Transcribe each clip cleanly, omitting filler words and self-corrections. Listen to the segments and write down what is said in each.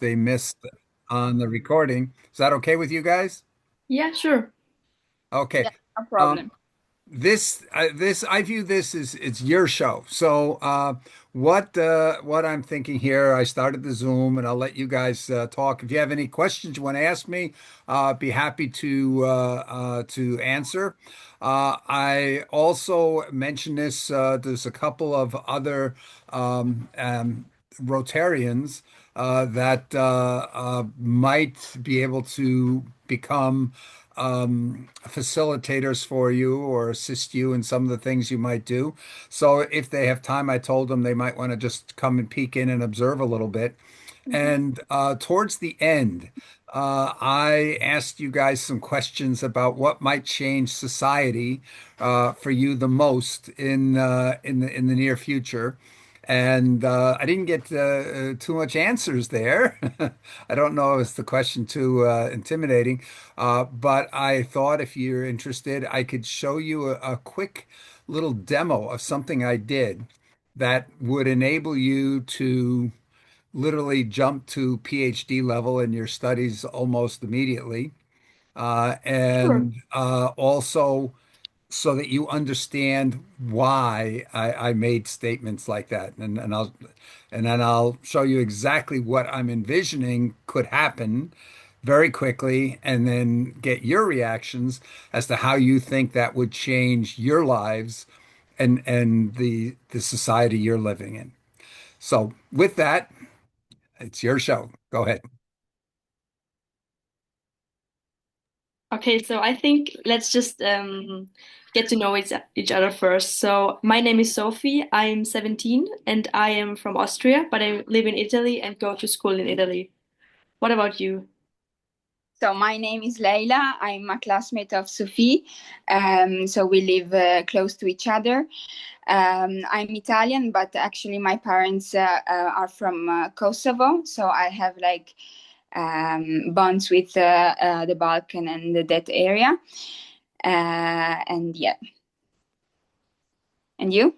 they missed on the recording. Is that okay with you guys? Yeah, sure. Okay. Yeah, no Um, problem. this I view this as it's your show. So what I'm thinking here, I started the Zoom, and I'll let you guys talk. If you have any questions you want to ask me, be happy to answer. I also mentioned this. There's a couple of other Rotarians that might be able to become facilitators for you or assist you in some of the things you might do. So if they have time, I told them they might want to just come and peek in and observe a little bit. Mhm. And towards the end, I asked you guys some questions about what might change society for you the most in the near future. And I didn't get too much answers there. I don't know if the question too intimidating, but I thought if you're interested, I could show you a quick little demo of something I did that would enable you to literally jump to PhD level in your studies almost immediately. Sure. And also so that you understand why I made statements like that. And then I'll show you exactly what I'm envisioning could happen very quickly, and then get your reactions as to how you think that would change your lives and the society you're living in. So with that, it's your show. Go ahead. Okay, so I think let's just get to know each other first. So my name is Sophie. I'm 17 and I am from Austria, but I live in Italy and go to school in Italy. What about you? So my name is Leila. I'm a classmate of Sophie. So we live close to each other. I'm Italian, but actually my parents are from Kosovo. So I have like bonds with the Balkan and that area. And yeah. And you?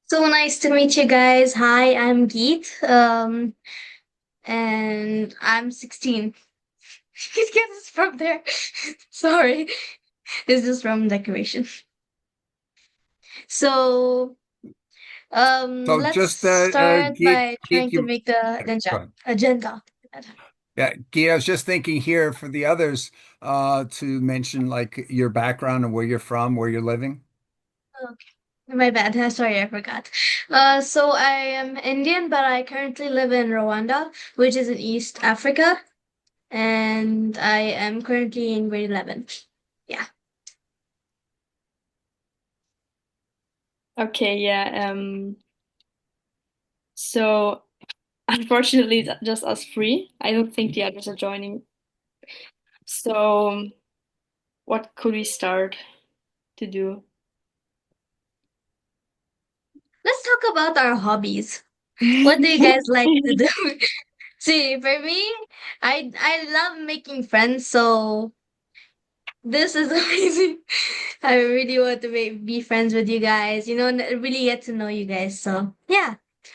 So nice to meet you guys. Hi, I'm Geet. And I'm 16. You get this from there. Sorry. This is from decoration. So, So let's just start by Geet, trying to you make the go agenda. ahead. Agenda. Yeah, Geet, I was just thinking here for the others to mention like your background and where you're from, where you're living. Okay. My bad. Sorry, I forgot. So I am Indian, but I currently live in Rwanda, which is in East Africa, and I am currently in grade 11. Yeah. Okay, yeah. So unfortunately, it's just us three. I don't think the others are joining. So what could we start to do? Let's talk about our hobbies. What do you guys like to do? See, for me, I love making friends, so this is amazing. I really want to be friends with you guys, really get to know you guys. So yeah,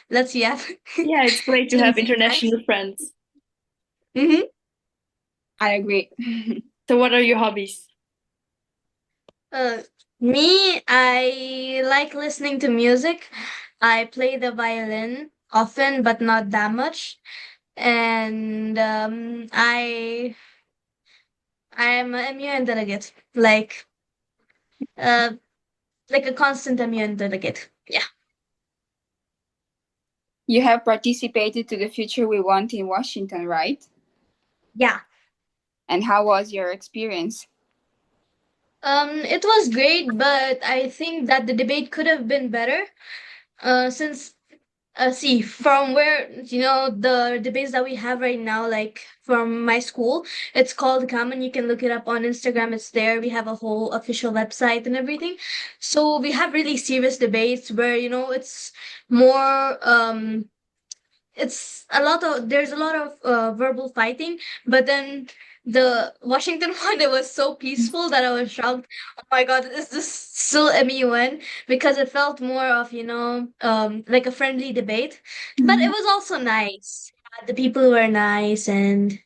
let's see. Yeah. Yeah, it's great to have Since you guys. international friends. Mm-hmm. I agree. So what are your hobbies? Uh, Me, I like listening to music. I play the violin often, but not that much. And I'm an immune delegate, uh, like a constant immune delegate. Yeah, You have participated to the Future We Want in Washington, right? yeah. And how was your experience? It was great, but I think that the debate could have been better. Since see from where the debates that we have right now, like from my school, it's called Common. You can look it up on Instagram. It's there. We have a whole official website and everything. So we have really serious debates where it's more it's a lot of there's a lot of verbal fighting, but then the Washington one, it was so peaceful that I was shocked. Oh my God, is this still MUN? Because it felt more of, like a friendly debate. But it was also nice. The people were nice, and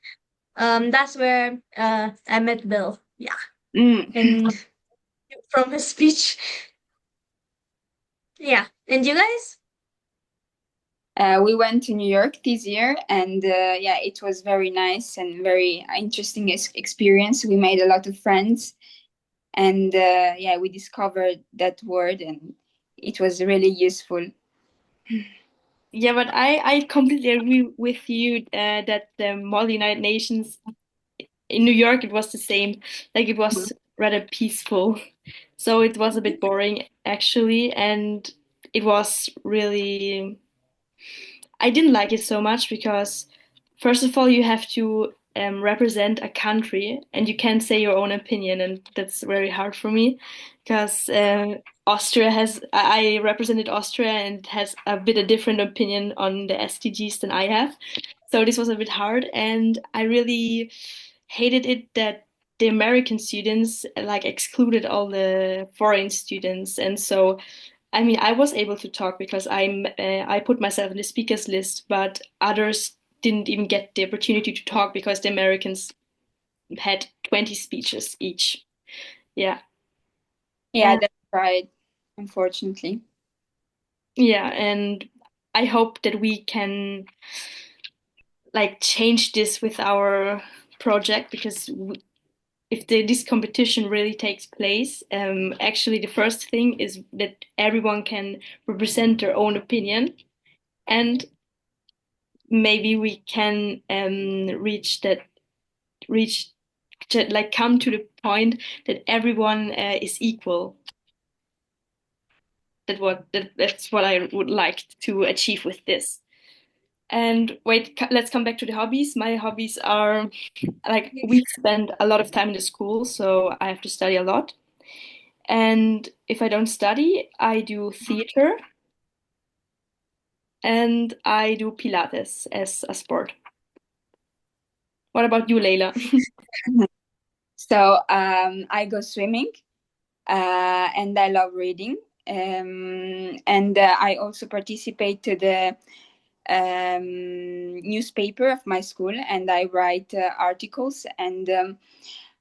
that's where I met Bill. Yeah. Mm. And from his speech. Yeah. And you guys? We went to New York this year, and yeah, it was very nice and very interesting experience. We made a lot of friends, and yeah, we discovered that word, and it was really useful. Yeah, but I completely agree with you that the Model United Nations in New York, it was the same. Like it was rather peaceful. So it was a bit boring actually, and it was really I didn't like it so much because first of all you have to represent a country and you can't say your own opinion, and that's very hard for me because Austria has I represented Austria and has a bit a different opinion on the SDGs than I have. So this was a bit hard, and I really hated it that the American students like excluded all the foreign students, and so I mean I was able to talk because I put myself in the speakers list, but others didn't even get the opportunity to talk because the Americans had 20 speeches each. Yeah. Yeah, And that's right. Unfortunately. yeah, and I hope that we can like change this with our project because if this competition really takes place, actually the first thing is that everyone can represent their own opinion, and maybe we can reach to, like come to the point that everyone is equal. That's what I would like to achieve with this. And wait, let's come back to the hobbies. My hobbies are like we spend a lot of time in the school, so I have to study a lot. And if I don't study, I do theater and I do Pilates as a sport. What about you, Layla? So I go swimming, and I love reading. And I also participate to the newspaper of my school, and I write articles. And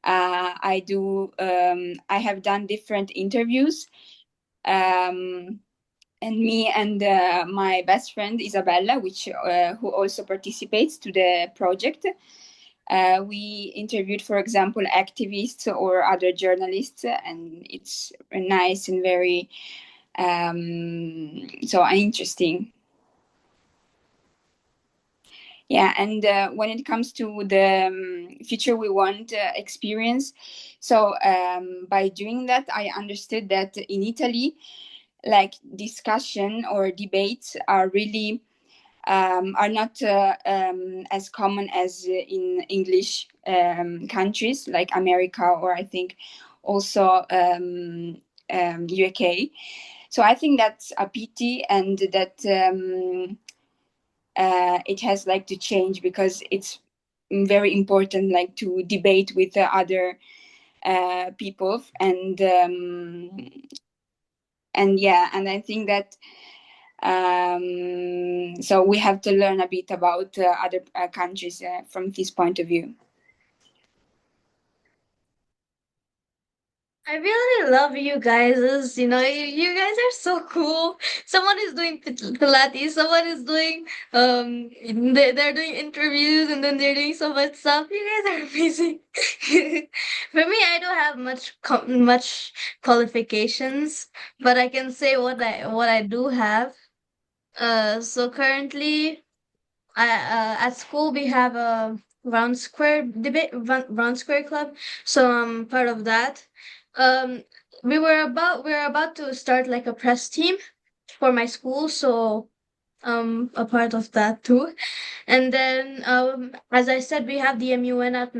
I have done different interviews. Um, and me and my best friend Isabella, which who also participates to the project. We interviewed, for example, activists or other journalists, and it's nice and very so interesting. Yeah, and when it comes to the future we want experience, so by doing that, I understood that in Italy, like discussion or debates are really are not as common as in English countries like America, or I think also UK. So I think that's a pity, and that it has like to change, because it's very important like to debate with the other people, and yeah, and I think that so we have to learn a bit about other countries from this point of view. I really love you guys. You guys are so cool. Someone is doing Pilates, someone is doing they're doing interviews, and then they're doing so much stuff. You guys are amazing. For me, I don't have much qualifications, but I can say what I do have. So currently, at school we have a round square club, so I'm part of that. Um, we were about to start like a press team for my school, so a part of that too. And then as I said, we have the MUN at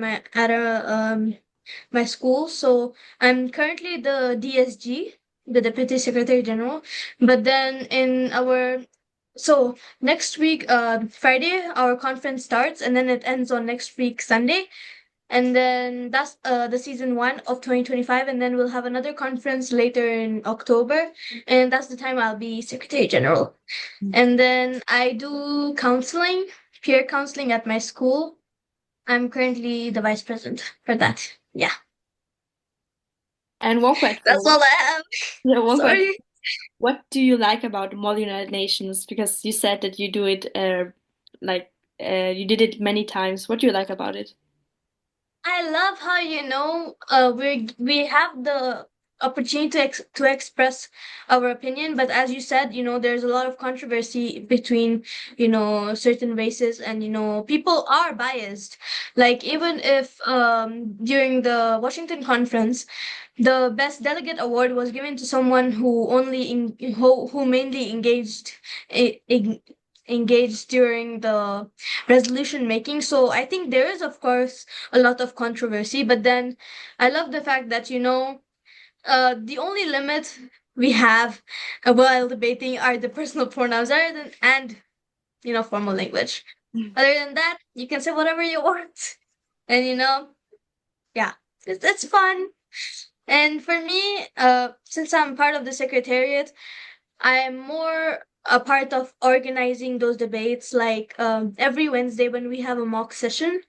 my school, so I'm currently the DSG, the Deputy Secretary General. But then so next week, Friday, our conference starts, and then it ends on next week, Sunday. And then that's the season 1 of 2025, and then we'll have another conference later in October, and that's the time I'll be Secretary General. And then I do counseling, peer counseling at my school. I'm currently the vice president for that. Yeah. And one question. That's all I have. Yeah, one question. Sorry. What do you like about Mall United Nations? Because you said that you do it like you did it many times. What do you like about it? I love how we have the opportunity to express our opinion, but as you said, there's a lot of controversy between certain races, and people are biased. Like even if during the Washington conference, the best delegate award was given to someone who mainly engaged during the resolution making. So I think there is, of course, a lot of controversy, but then I love the fact that the only limit we have while debating are the personal pronouns, other than and formal language. Other than that, you can say whatever you want, and yeah, it's fun. And for me, since I'm part of the secretariat, I am more a part of organizing those debates. Like every Wednesday when we have a mock session,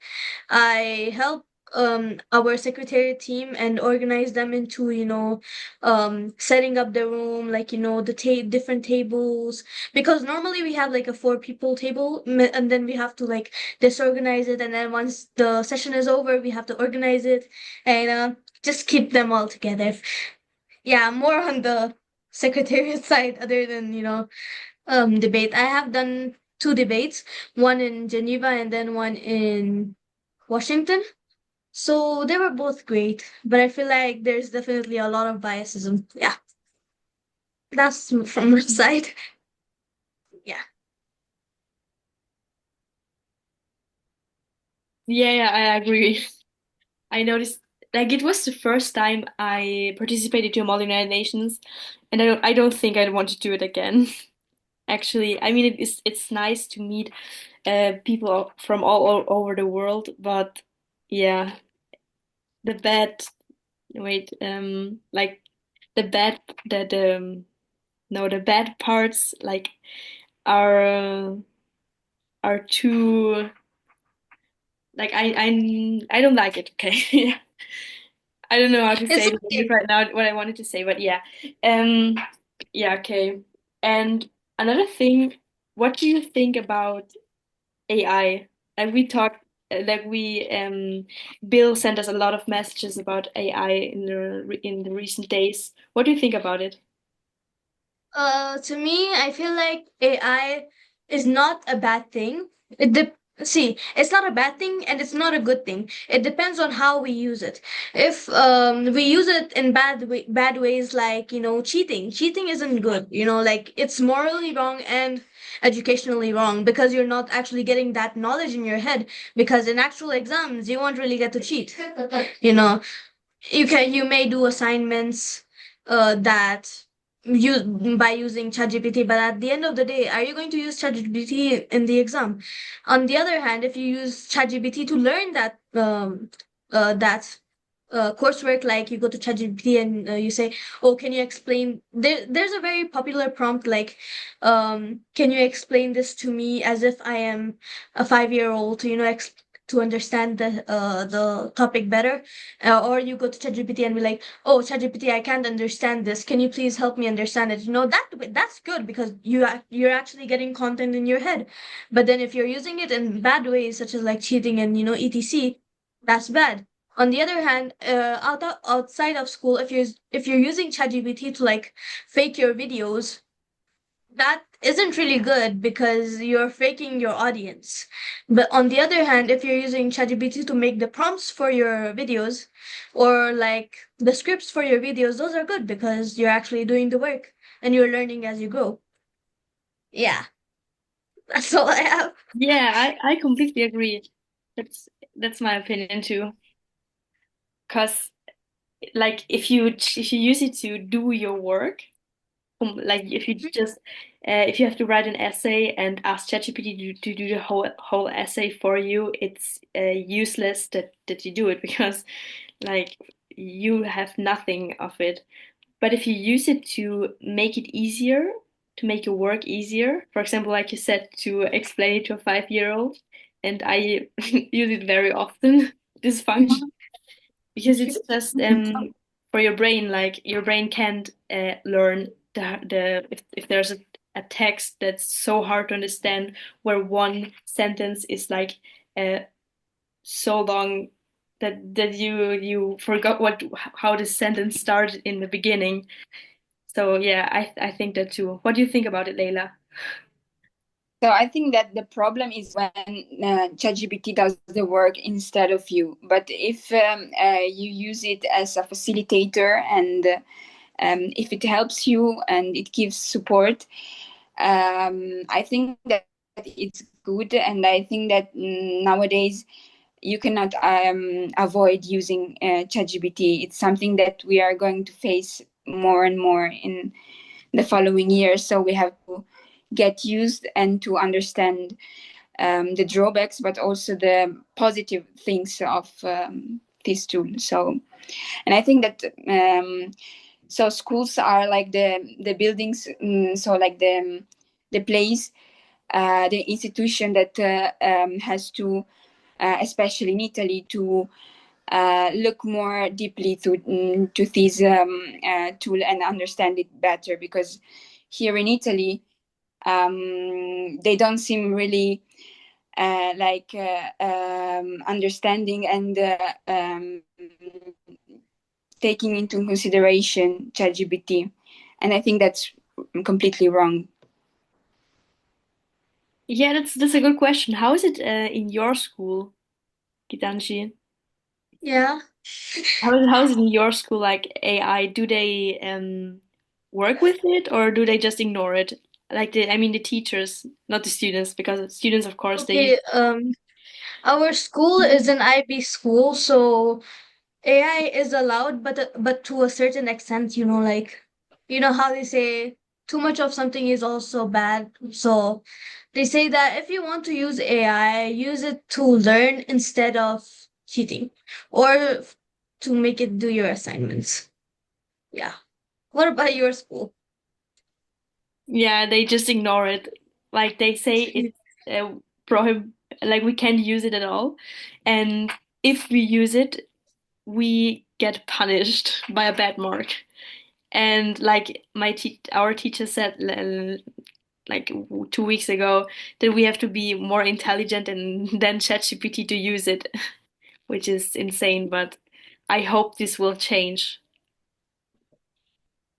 I help our secretariat team and organize them into setting up the room, like the different tables, because normally we have like a 4 people table, and then we have to like disorganize it, and then once the session is over we have to organize it, and just keep them all together. Yeah, more on the secretariat side other than debate. I have done 2 debates, one in Geneva and then one in Washington. So they were both great, but I feel like there's definitely a lot of biasism. Yeah, that's from my side. Yeah. Yeah, yeah, I agree. I noticed like it was the first time I participated to Mall United Nations, and I don't think I'd want to do it again. Actually, I mean it's nice to meet people from all over the world, but yeah, the bad wait like the bad the no the bad parts like are uh, are too like I don't like it. Okay, yeah. I don't know how to say It's it in English okay. right now what I wanted to say, but yeah. Um yeah, okay. And another thing, what do you think about AI? Like we talked like we Bill sent us a lot of messages about AI in the recent days. What do you think about it? To me, I feel like AI is not a bad thing. See, it's not a bad thing and it's not a good thing. It depends on how we use it. If we use it in bad ways, like cheating isn't good. Like it's morally wrong and educationally wrong, because you're not actually getting that knowledge in your head. Because in actual exams, you won't really get to cheat. You know, you may do assignments that use by using ChatGPT, but at the end of the day, are you going to use ChatGPT in the exam? On the other hand, if you use ChatGPT to learn that coursework, like you go to ChatGPT and you say, "Oh, can you explain?" There's a very popular prompt like, "Can you explain this to me as if I am a 5-year-old to to understand the topic better?" Or you go to ChatGPT and be like, "Oh, ChatGPT, I can't understand this. Can you please help me understand it?" That's good because you're actually getting content in your head. But then if you're using it in bad ways, such as like cheating and etc., that's bad. On the other hand, outside of school, if you're using ChatGPT to like fake your videos, that isn't really good because you're faking your audience. But on the other hand, if you're using ChatGPT to make the prompts for your videos or like the scripts for your videos, those are good because you're actually doing the work and you're learning as you go. Yeah, that's all I have. Yeah, I completely agree. That's that's my opinion too. Because like if you use it to do your work, like if you just if you have to write an essay and ask ChatGPT to do the whole essay for you, it's useless that you do it because like you have nothing of it. But if you use it to make it easier, to make your work easier, for example, like you said, to explain it to a 5-year-old, and I use it very often, this function, because it's just for your brain, like your brain can't learn if there's a text that's so hard to understand, where one sentence is like so long that you forgot what how the sentence started in the beginning. So yeah, I think that too. What do you think about it, Leila? So I think that the problem is when ChatGPT does the work instead of you. But if you use it as a facilitator and if it helps you and it gives support, I think that it's good. And I think that nowadays you cannot avoid using ChatGPT. It's something that we are going to face more and more in the following years. So we have to get used and to understand the drawbacks, but also the positive things of this tool. So, and I think that so schools are like the buildings, so like the place, the institution that has to, especially in Italy, to look more deeply to this tool and understand it better, because here in Italy they don't seem really understanding and taking into consideration ChatGPT, and I think that's completely wrong. Yeah, that's a good question. How is it in your school, Gitanji? Yeah. How is it in your school, like AI? Do they work with it or do they just ignore it? Like I mean the teachers, not the students, because students, of course, they use. Okay, our school is an IB school, so AI is allowed, but to a certain extent, like how they say too much of something is also bad. So they say that if you want to use AI, use it to learn instead of cheating, or to make it do your assignments. Yeah. What about your school? Yeah, they just ignore it. Like they say it's prohib like we can't use it at all. And if we use it, we get punished by a bad mark. And like our teacher said like 2 weeks ago that we have to be more intelligent and than ChatGPT to use it, which is insane, but I hope this will change.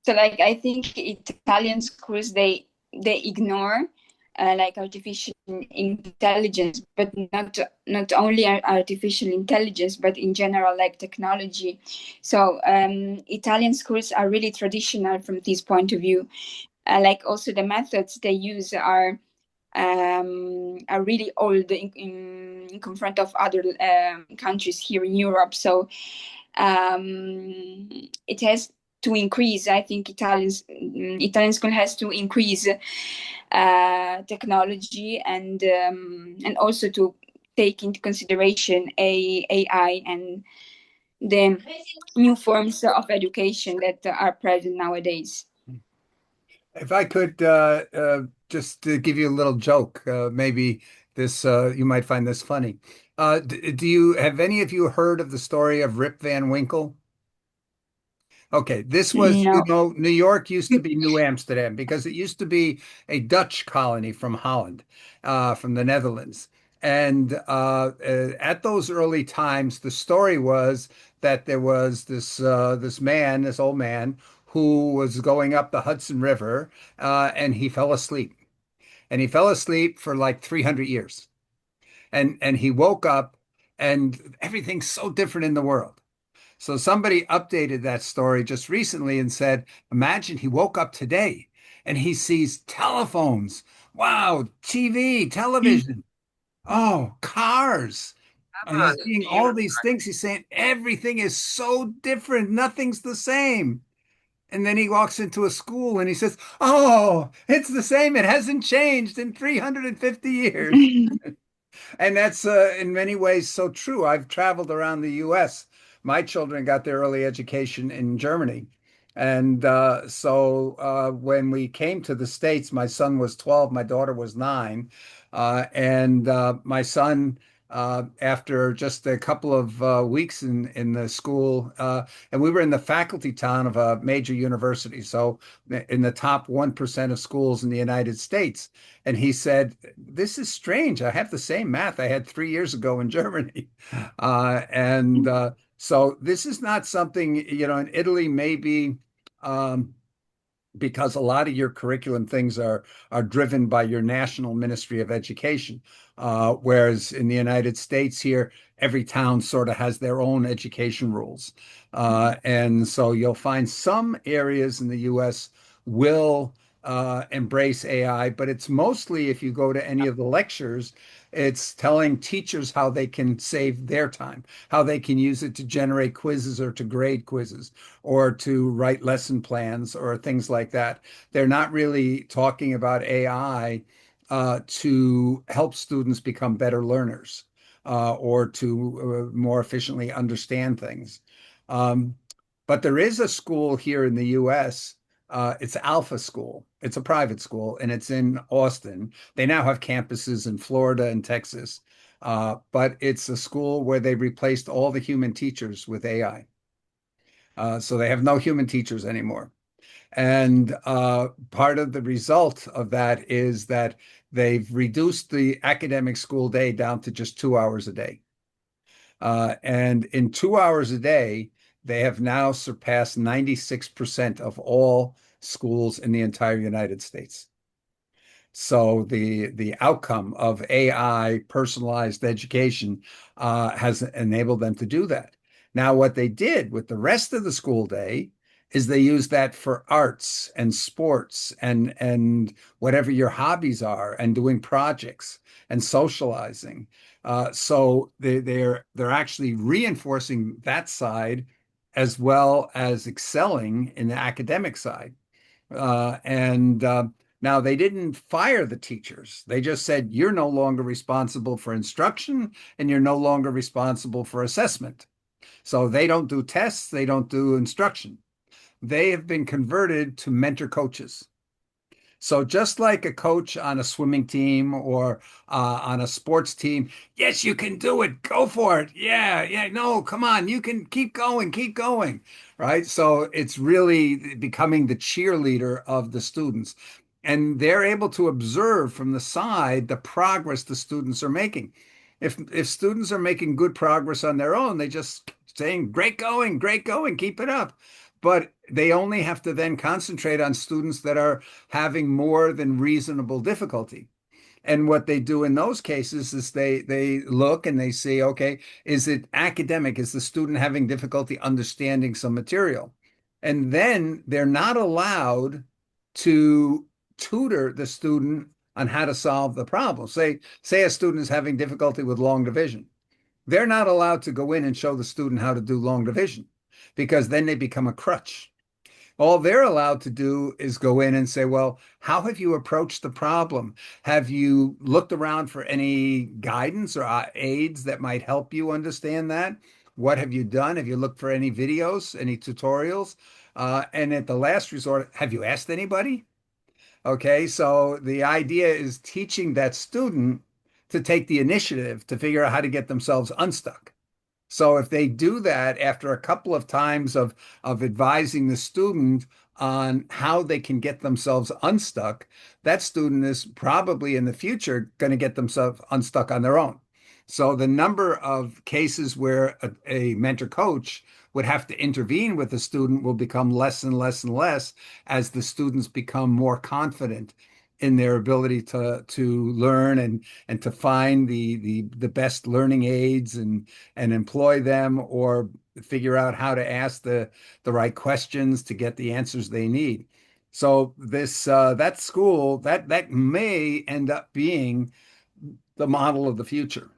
So like I think Italian schools they ignore like artificial intelligence, but not only artificial intelligence, but in general like technology. So Italian schools are really traditional from this point of view. Like also the methods they use are really old in confront of other countries here in Europe. So it has to increase. I think Italian school has to increase technology and also to take into consideration AI and the new forms of education that are present nowadays. If I could just give you a little joke, maybe this you might find this funny. Do you have any of you heard of the story of Rip Van Winkle? Okay, this was, No. New York used to be New Amsterdam because it used to be a Dutch colony from Holland, from the Netherlands. And at those early times, the story was that there was this old man, who was going up the Hudson River, and he fell asleep. And he fell asleep for like 300 years. And he woke up, and everything's so different in the world. So somebody updated that story just recently and said, imagine he woke up today and he sees telephones. Wow, TV, television. Oh, cars. And he's seeing all these things. He's saying everything is so different. Nothing's the same. And then he walks into a school and he says, "Oh, it's the same. It hasn't changed in 350 years." And that's in many ways so true. I've traveled around the US. My children got their early education in Germany. And when we came to the States, my son was 12, my daughter was 9. My son, after just a couple of weeks in the school, and we were in the faculty town of a major university, so in the top 1% of schools in the United States. And he said, "This is strange. I have the same math I had 3 years ago in Germany." So this is not something, in Italy, maybe um, because a lot of your curriculum things are driven by your national Ministry of Education. Whereas in the United States here, every town sort of has their own education rules. And so you'll find some areas in the US will embrace AI, but it's mostly if you go to any of the lectures, it's telling teachers how they can save their time, how they can use it to generate quizzes or to grade quizzes or to write lesson plans or things like that. They're not really talking about AI to help students become better learners or to more efficiently understand things. Um, but there is a school here in the US. It's Alpha School. It's a private school and it's in Austin. They now have campuses in Florida and Texas. But it's a school where they replaced all the human teachers with AI. So they have no human teachers anymore. And part of the result of that is that they've reduced the academic school day down to just 2 hours a day. And in 2 hours a day, they have now surpassed 96% of all schools in the entire United States. So the outcome of AI personalized education has enabled them to do that. Now, what they did with the rest of the school day is they used that for arts and sports and whatever your hobbies are, and doing projects and socializing. So they're actually reinforcing that side as well as excelling in the academic side. And Now they didn't fire the teachers. They just said, "You're no longer responsible for instruction and you're no longer responsible for assessment." So they don't do tests, they don't do instruction. They have been converted to mentor coaches. So just like a coach on a swimming team or on a sports team, yes, you can do it. Go for it. Yeah, yeah. No, come on. You can keep going. Right. So it's really becoming the cheerleader of the students. And they're able to observe from the side the progress the students are making. If students are making good progress on their own, they just saying, great going, keep it up. But they only have to then concentrate on students that are having more than reasonable difficulty. And what they do in those cases is they look and they see, okay, is it academic? Is the student having difficulty understanding some material? And then they're not allowed to tutor the student on how to solve the problem. Say a student is having difficulty with long division. They're not allowed to go in and show the student how to do long division because then they become a crutch. All they're allowed to do is go in and say, "Well, how have you approached the problem? Have you looked around for any guidance or aids that might help you understand that? What have you done? Have you looked for any videos, any tutorials? And at the last resort, have you asked anybody?" Okay, so the idea is teaching that student to take the initiative to figure out how to get themselves unstuck. So if they do that after a couple of times of advising the student on how they can get themselves unstuck, that student is probably in the future going to get themselves unstuck on their own. So the number of cases where a mentor coach would have to intervene with the student will become less and less and less as the students become more confident in their ability to learn and to find the best learning aids and employ them or figure out how to ask the right questions to get the answers they need. So this that school that may end up being the model of the future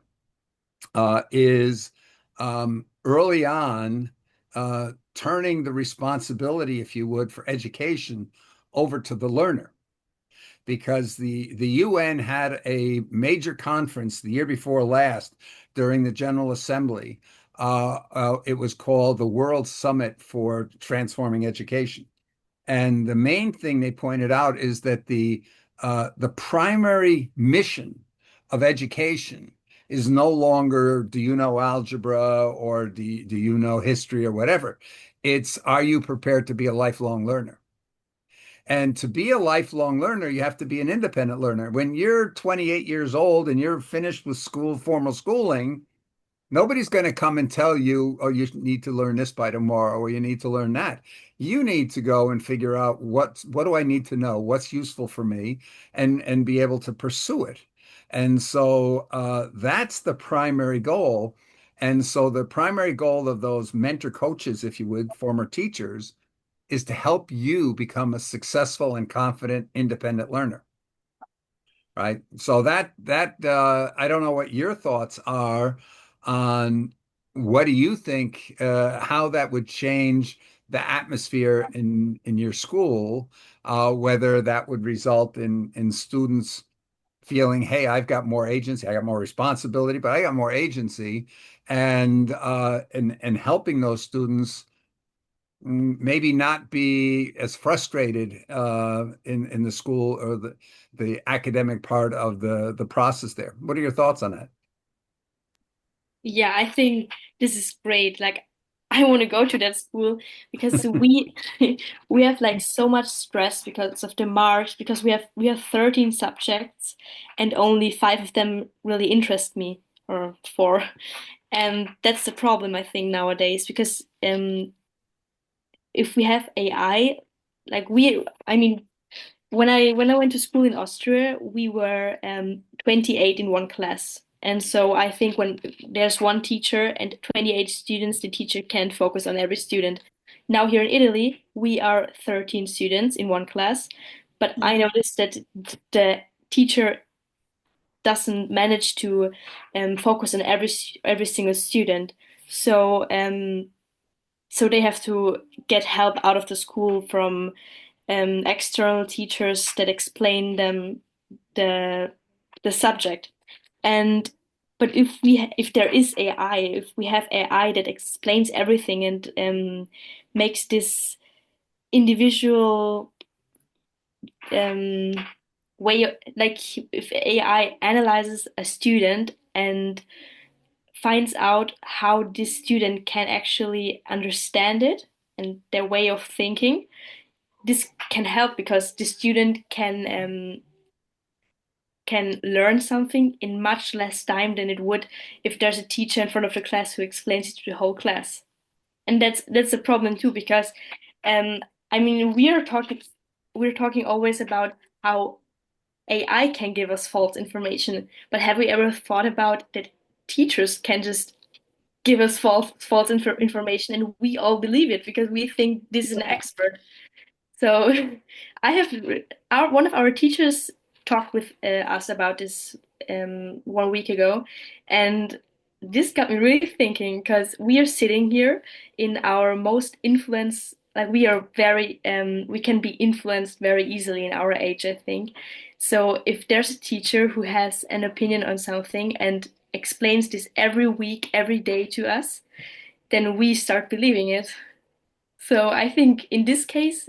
is early on. turning the responsibility, if you would, for education over to the learner. Because the UN had a major conference the year before last during the General Assembly. It was called the World Summit for Transforming Education. And the main thing they pointed out is that the primary mission of education is no longer do you know algebra or do you know history or whatever. It's are you prepared to be a lifelong learner? And to be a lifelong learner, you have to be an independent learner. When you're 28 years old and you're finished with school, formal schooling, nobody's going to come and tell you, oh, you need to learn this by tomorrow, or you need to learn that. You need to go and figure out what do I need to know, what's useful for me, and be able to pursue it. And so that's the primary goal. And so the primary goal of those mentor coaches, if you would, former teachers, is to help you become a successful and confident independent learner, right? So that I don't know what your thoughts are on what do you think how that would change the atmosphere in your school, whether that would result in students feeling, hey, I've got more agency, I got more responsibility, but I got more agency, and helping those students maybe not be as frustrated in the school or the academic part of the process there. What are your thoughts on that? Yeah, I think this is great. Like, I want to go to that school because we have like so much stress because of the marks, because we have 13 subjects and only five of them really interest me, or four. And that's the problem, I think, nowadays, because if we have AI, like I mean, when I went to school in Austria, we were 28 in one class. And so I think when there's one teacher and 28 students, the teacher can't focus on every student. Now here in Italy, we are 13 students in one class, but I noticed that the teacher doesn't manage to focus on every single student. So so they have to get help out of the school from external teachers that explain them the the subject. And but if there is AI, if we have AI that explains everything and makes this individual um, like if AI analyzes a student and finds out how this student can actually understand it and their way of thinking, this can help because the student can learn something in much less time than it would if there's a teacher in front of the class who explains it to the whole class. And that's a problem too because um I mean we're talking always about how AI can give us false information, but have we ever thought about that teachers can just give us information and we all believe it because we think this is an expert. So I have our one of our teachers talked with us about this 1 week ago, and this got me really thinking because we are sitting here in our most influence, like we are very we can be influenced very easily in our age, I think. So if there's a teacher who has an opinion on something and explains this every week, every day to us, then we start believing it. So I think in this case,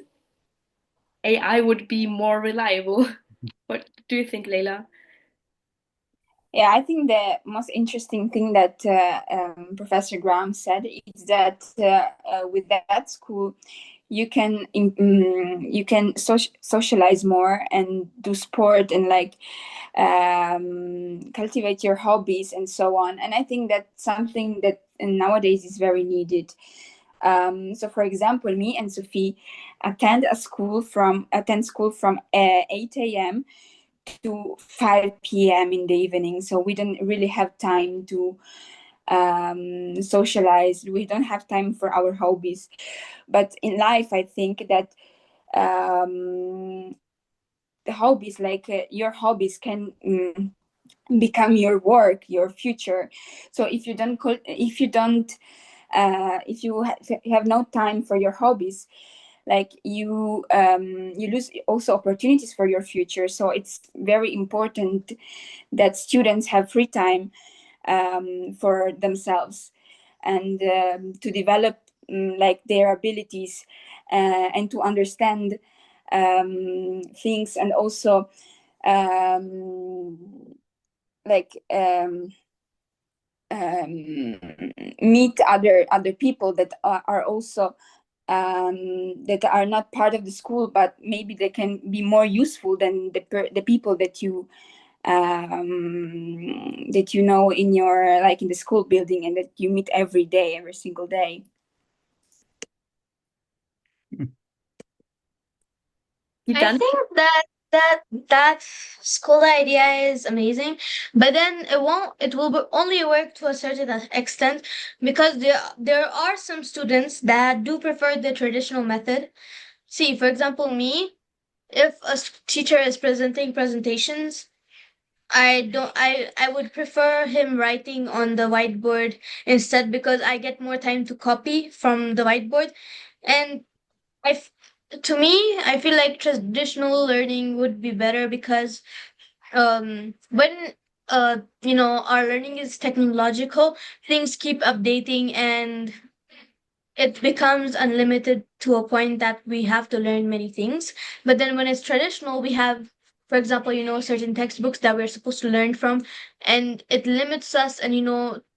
AI would be more reliable. What do you think, Leila? Yeah, I think the most interesting thing that Professor Graham said is that with that school, you can socialize more and do sport and like cultivate your hobbies and so on. And I think that's something that nowadays is very needed. So, for example, me and Sophie attend school from 8 a.m. to 5 p.m. in the evening. So we don't really have time to socialize. We don't have time for our hobbies. But in life, I think that the hobbies, like your hobbies, can become your work, your future. So if you don't if you have no time for your hobbies, like you lose also opportunities for your future. So it's very important that students have free time for themselves, and to develop like their abilities, and to understand things, and also um, like um, meet other people that are also that are not part of the school, but maybe they can be more useful than the people that you know in your, like, in the school building, and that you meet every day, every single day. You I done? think that school idea is amazing, but then it will only work to a certain extent, because there are some students that do prefer the traditional method. See, for example, me, if a teacher is presenting presentations, I would prefer him writing on the whiteboard instead, because I get more time to copy from the whiteboard. And I f- to me, I feel like traditional learning would be better, because when our learning is technological, things keep updating, and it becomes unlimited to a point that we have to learn many things. But then when it's traditional, we have, for example, certain textbooks that we're supposed to learn from, and it limits us, and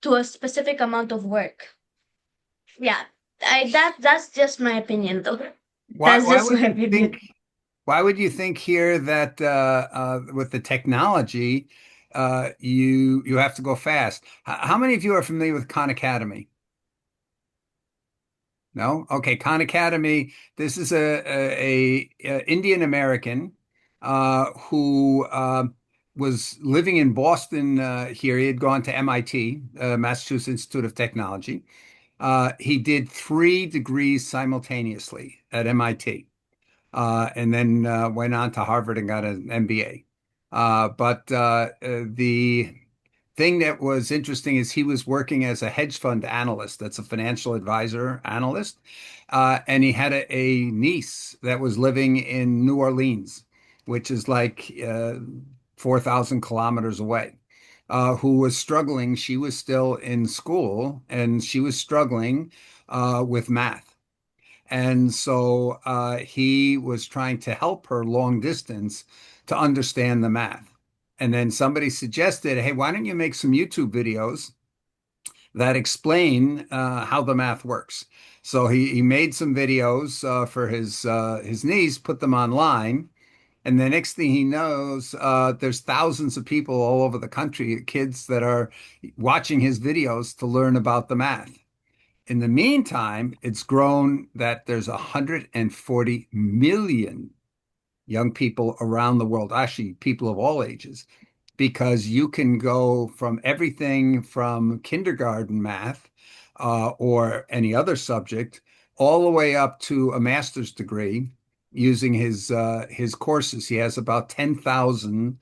to a specific amount of work. Yeah, that's just my opinion, though. Why, That's why just would my you opinion. think, why would you think here that with the technology, you have to go fast? How many of you are familiar with Khan Academy? No? Okay, Khan Academy. This is a Indian American who was living in Boston here. He had gone to MIT, Massachusetts Institute of Technology. He did 3 degrees simultaneously at MIT, and then went on to Harvard and got an MBA. But the thing that was interesting is he was working as a hedge fund analyst. That's a financial advisor analyst. And he had a niece that was living in New Orleans, which is like 4,000 kilometers away, who was struggling. She was still in school and she was struggling with math. And so he was trying to help her long distance to understand the math. And then somebody suggested, hey, why don't you make some YouTube videos that explain how the math works? So he made some videos for his niece, put them online. And the next thing he knows, there's thousands of people all over the country, kids that are watching his videos to learn about the math. In the meantime, it's grown that there's 140 million young people around the world, actually people of all ages, because you can go from everything from kindergarten math or any other subject all the way up to a master's degree using his courses. He has about 10,000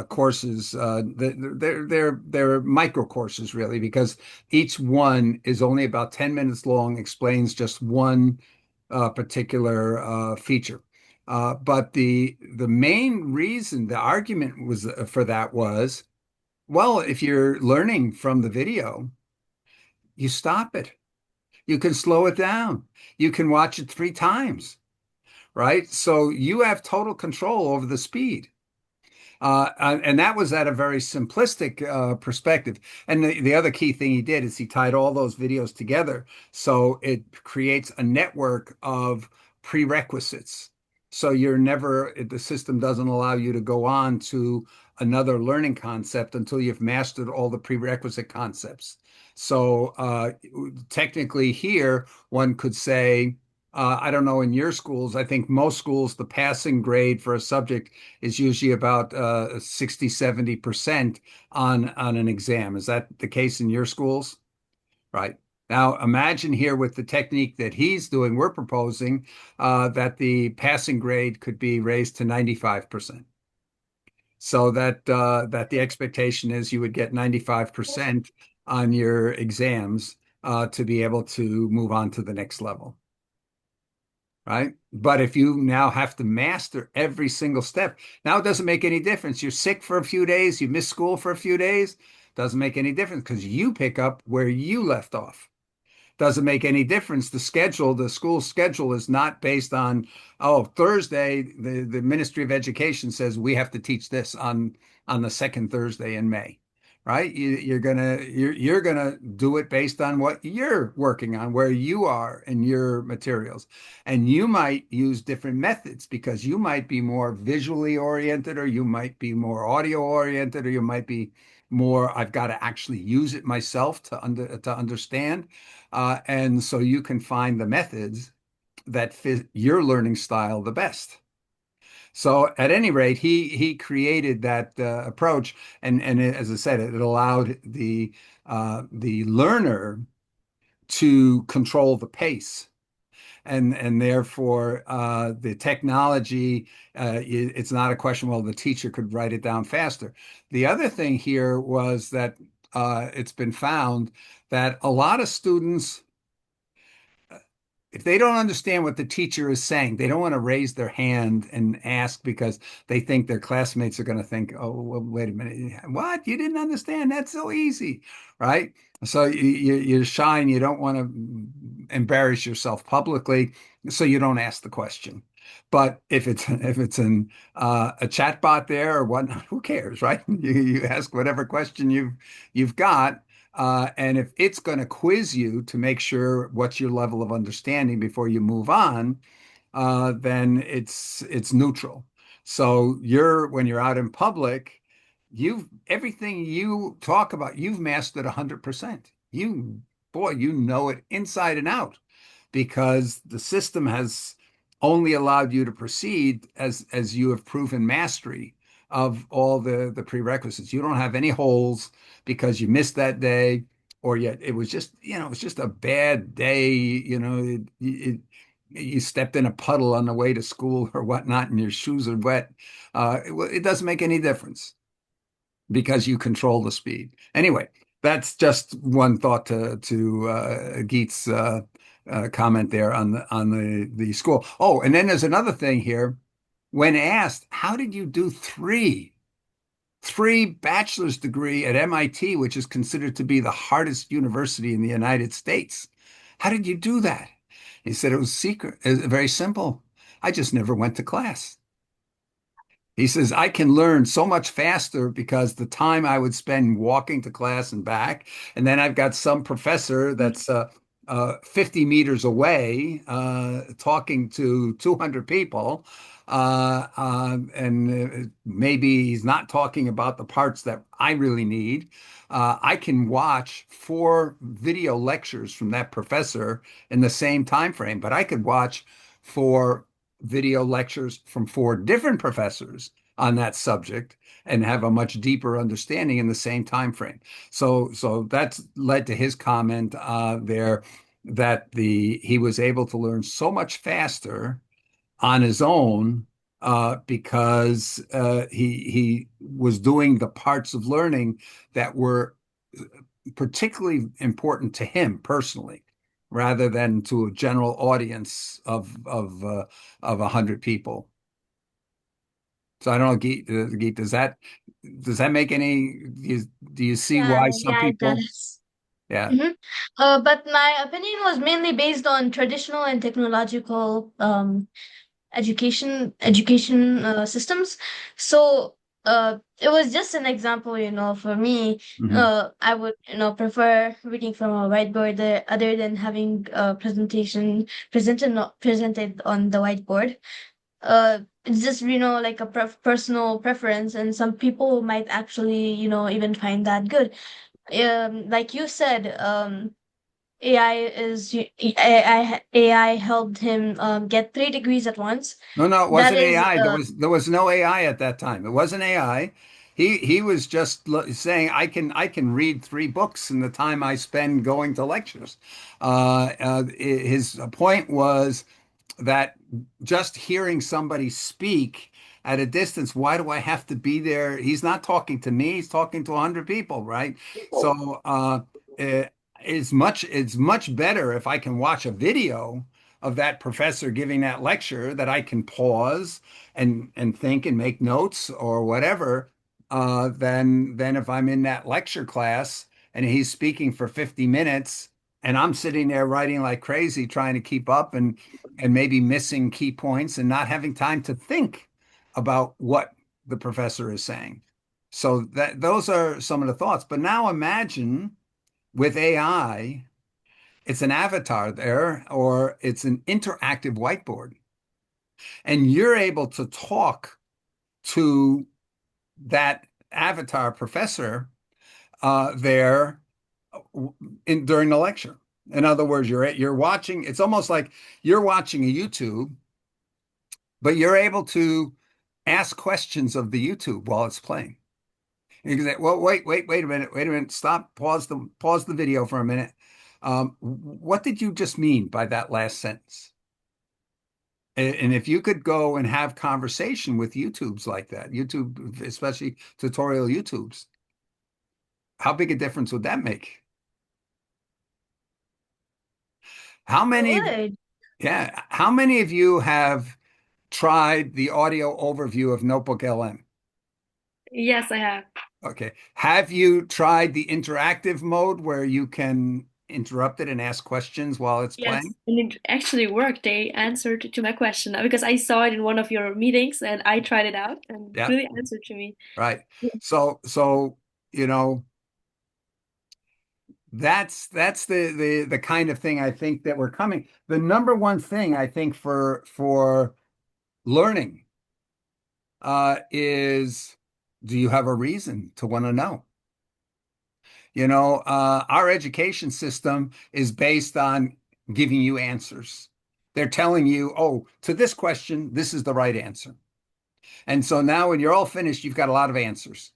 courses. They're micro courses really, because each one is only about 10 minutes long, explains just one particular feature. But the main reason, the argument was for that was, well, if you're learning from the video, you stop it. You can slow it down. You can watch it 3 times, right? So you have total control over the speed. And that was at a very simplistic perspective. And the other key thing he did is he tied all those videos together. So it creates a network of prerequisites. So the system doesn't allow you to go on to another learning concept until you've mastered all the prerequisite concepts. So technically, here, one could say, I don't know, in your schools, I think most schools, the passing grade for a subject is usually about 60, 70% on an exam. Is that the case in your schools? Right. Now, imagine here with the technique that he's doing, we're proposing that the passing grade could be raised to 95%. So that the expectation is you would get 95% on your exams. to be able to move on to the next level, right? But if you now have to master every single step, now it doesn't make any difference. You're sick for a few days, you miss school for a few days, doesn't make any difference because you pick up where you left off. Doesn't make any difference. The school schedule is not based on, oh, Thursday, the Ministry of Education says we have to teach this on the second Thursday in May, right? You're gonna do it based on what you're working on, where you are in your materials. And you might use different methods because you might be more visually oriented, or you might be more audio oriented, or you might be more, I've got to actually use it myself to understand. And so you can find the methods that fit your learning style the best. So at any rate, he created that approach, and as I said, it allowed the learner to control the pace. And therefore, the technology, it's not a question, well, the teacher could write it down faster. The other thing here was that it's been found that a lot of students, if they don't understand what the teacher is saying, they don't want to raise their hand and ask because they think their classmates are going to think, oh, well, wait a minute. What? You didn't understand? That's so easy, right? So you're shy and you don't want to embarrass yourself publicly, so you don't ask the question. But if it's a chat bot there or whatnot, who cares, right? You ask whatever question you've got, and if it's going to quiz you to make sure what's your level of understanding before you move on, then it's neutral. So when you're out in public, you've everything you talk about, you've mastered 100%. You know it inside and out because the system has only allowed you to proceed as you have proven mastery of all the prerequisites. You don't have any holes because you missed that day, or yet it was just, it was just a bad day. You stepped in a puddle on the way to school or whatnot, and your shoes are wet. It doesn't make any difference because you control the speed. Anyway, that's just one thought to Geet's comment there on the school. Oh, and then there's another thing here. When asked, how did you do three bachelor's degree at MIT, which is considered to be the hardest university in the United States? How did you do that? He said it was secret. It was very simple. I just never went to class. He says, I can learn so much faster because the time I would spend walking to class and back, and then I've got some professor that's 50 meters away talking to 200 people. And maybe he's not talking about the parts that I really need. I can watch 4 video lectures from that professor in the same time frame, but I could watch 4 video lectures from 4 different professors on that subject and have a much deeper understanding in the same time frame. So that's led to his comment there that he was able to learn so much faster on his own because he was doing the parts of learning that were particularly important to him personally, rather than to a general audience of 100 people. So I don't know, Geet, does that make any? Do you see Yeah, why some yeah, it people? does. Yeah. Mm-hmm. But my opinion was mainly based on traditional and technological education systems. So it was just an example, for me. Hmm. I would, prefer reading from a whiteboard other than having a presentation presented on the whiteboard. It's just, like a personal preference, and some people might actually, even find that good. Like you said, AI is AI helped him get 3 degrees at once. No, no, it That wasn't is AI. There was no AI at that time. It wasn't AI. He was just saying I can read 3 books in the time I spend going to lectures. His point was that just hearing somebody speak at a distance, why do I have to be there? He's not talking to me, he's talking to 100 people, right? So uh, it's much better if I can watch a video of that professor giving that lecture that I can pause and think and make notes or whatever, than if I'm in that lecture class and he's speaking for 50 minutes and I'm sitting there writing like crazy trying to keep up and maybe missing key points and not having time to think about what the professor is saying. So that those are some of the thoughts. But now imagine with AI, it's an avatar there, or it's an interactive whiteboard, and you're able to talk to that avatar professor there during the lecture. In other words, you're watching. It's almost like you're watching a YouTube, but you're able to ask questions of the YouTube while it's playing. You can say, well, wait a minute, stop, pause the video for a minute. What did you just mean by that last sentence? And if you could go and have conversation with YouTubes like that, YouTube, especially tutorial YouTubes, how big a difference would that make? How It many, would. yeah, how many of you have tried the audio overview of Notebook LM? Yes, I have. Okay. Have you tried the interactive mode where you can interrupt it and ask questions while it's playing? Yes, and it actually worked. They answered to my question because I saw it in one of your meetings and I tried it out and it Yeah, really answered to me. right. Yeah. So, you know, that's the kind of thing I think that we're coming. The number one thing I think for learning is, do you have a reason to want to know? Our education system is based on giving you answers. They're telling you, oh, to this question, this is the right answer. And so now when you're all finished, you've got a lot of answers.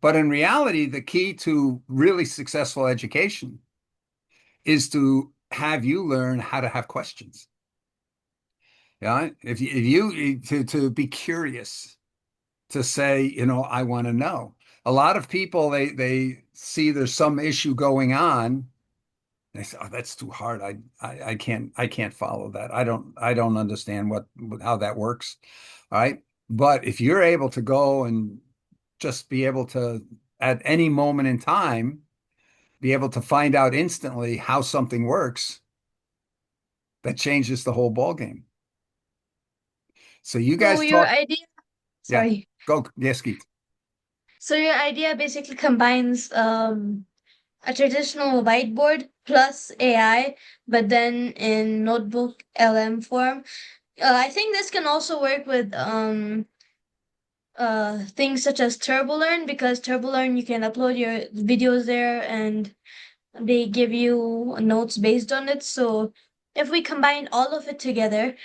But in reality, the key to really successful education is to have you learn how to have questions. Yeah, if you to be curious, to say, I want to know. A lot of people they see there's some issue going on. They say, "Oh, that's too hard. I can't follow that. I don't understand how that works." All right. But if you're able to go and just be able to, at any moment in time, be able to find out instantly how something works, that changes the whole ball game. So you So guys your talk, idea, yeah, sorry. go, yes, Keith. So your idea basically combines a traditional whiteboard plus AI, but then in notebook LM form. I think this can also work with things such as TurboLearn, because TurboLearn you can upload your videos there and they give you notes based on it. So if we combine all of it together,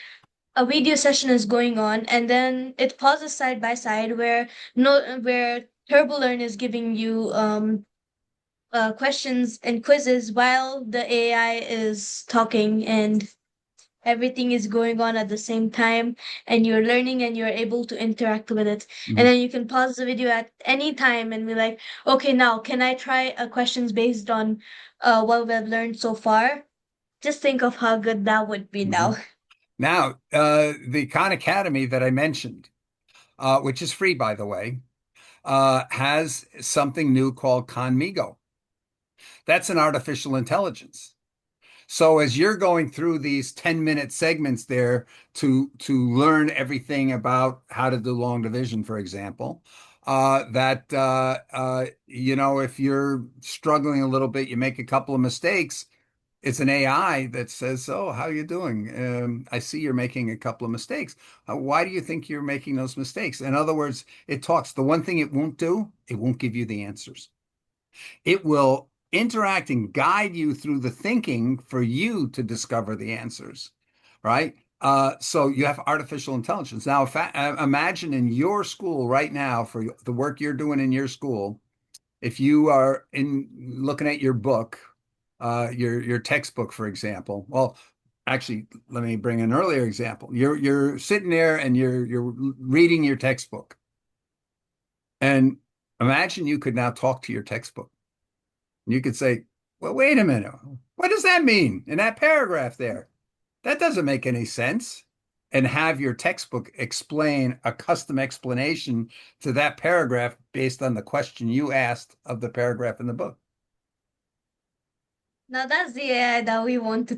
a video session is going on and then it pauses side by side where no where TurboLearn is giving you questions and quizzes while the AI is talking, and everything is going on at the same time, and you're learning and you're able to interact with it. And Mhm. then you can pause the video at any time and be like, okay, now can I try questions based on what we've learned so far? Just think of how good that would be now. Mhm. Now, the Khan Academy that I mentioned, which is free, by the way, has something new called Conmigo. That's an artificial intelligence. So as you're going through these 10-minute segments there to learn everything about how to do long division, for example, if you're struggling a little bit, you make a couple of mistakes, it's an AI that says, "Oh, how are you doing? I see you're making a couple of mistakes. Why do you think you're making those mistakes?" In other words, it talks. The one thing it won't do, it won't give you the answers. It will interact and guide you through the thinking for you to discover the answers, right? So you have artificial intelligence. Now, imagine in your school right now, for the work you're doing in your school, if you are in looking at your book, your textbook, for example. Well, actually, let me bring an earlier example. You're sitting there and you're reading your textbook, and imagine you could now talk to your textbook. You could say, Well, wait a minute. What does that mean in that paragraph there? That doesn't make any sense. And have your textbook explain a custom explanation to that paragraph based on the question you asked of the paragraph in the book. Now that's the AI that we want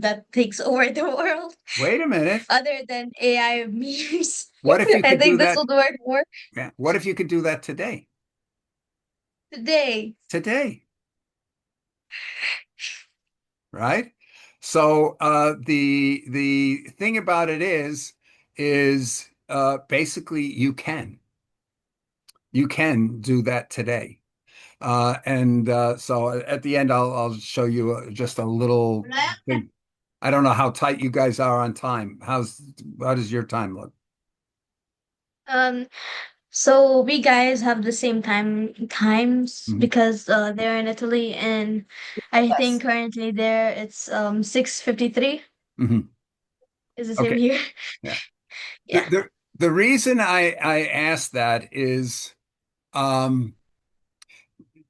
that takes over the world. Wait a minute. Other than AI memes. What if you I could do think this that? would work more Yeah. What if you could do that today? today. Today, right? So the thing about it is basically you can do that today. And so at the end, I'll show you just a little thing. I don't know how tight you guys are on time. How does your time look? Um, so we guys have the same times Mhm. because they're in Italy, and I think Yes. currently there it's 6:53 Mhm. is the same Okay. here. Yeah. The, Yeah. the the reason I asked that is um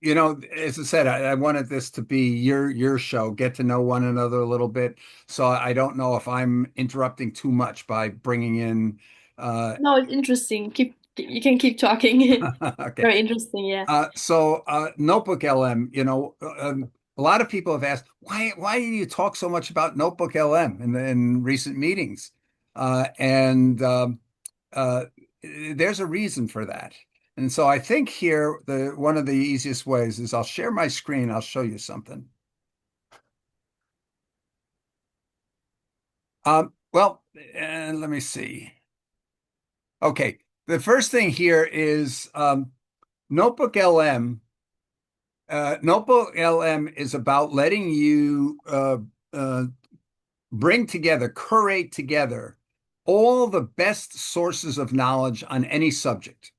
as I said, I wanted this to be your show, get to know one another a little bit. So I don't know if I'm interrupting too much by bringing in No, it's interesting. You can keep talking. okay. Very interesting, yeah. Notebook LM, a lot of people have asked, why do you talk so much about Notebook LM in recent meetings? And uh, there's a reason for that. And so I think here the one of the easiest ways is I'll share my screen. I'll show you something. Well, and let me see. Okay, the first thing here is Notebook LM. Notebook LM is about letting you uh, bring together, curate together all the best sources of knowledge on any subject.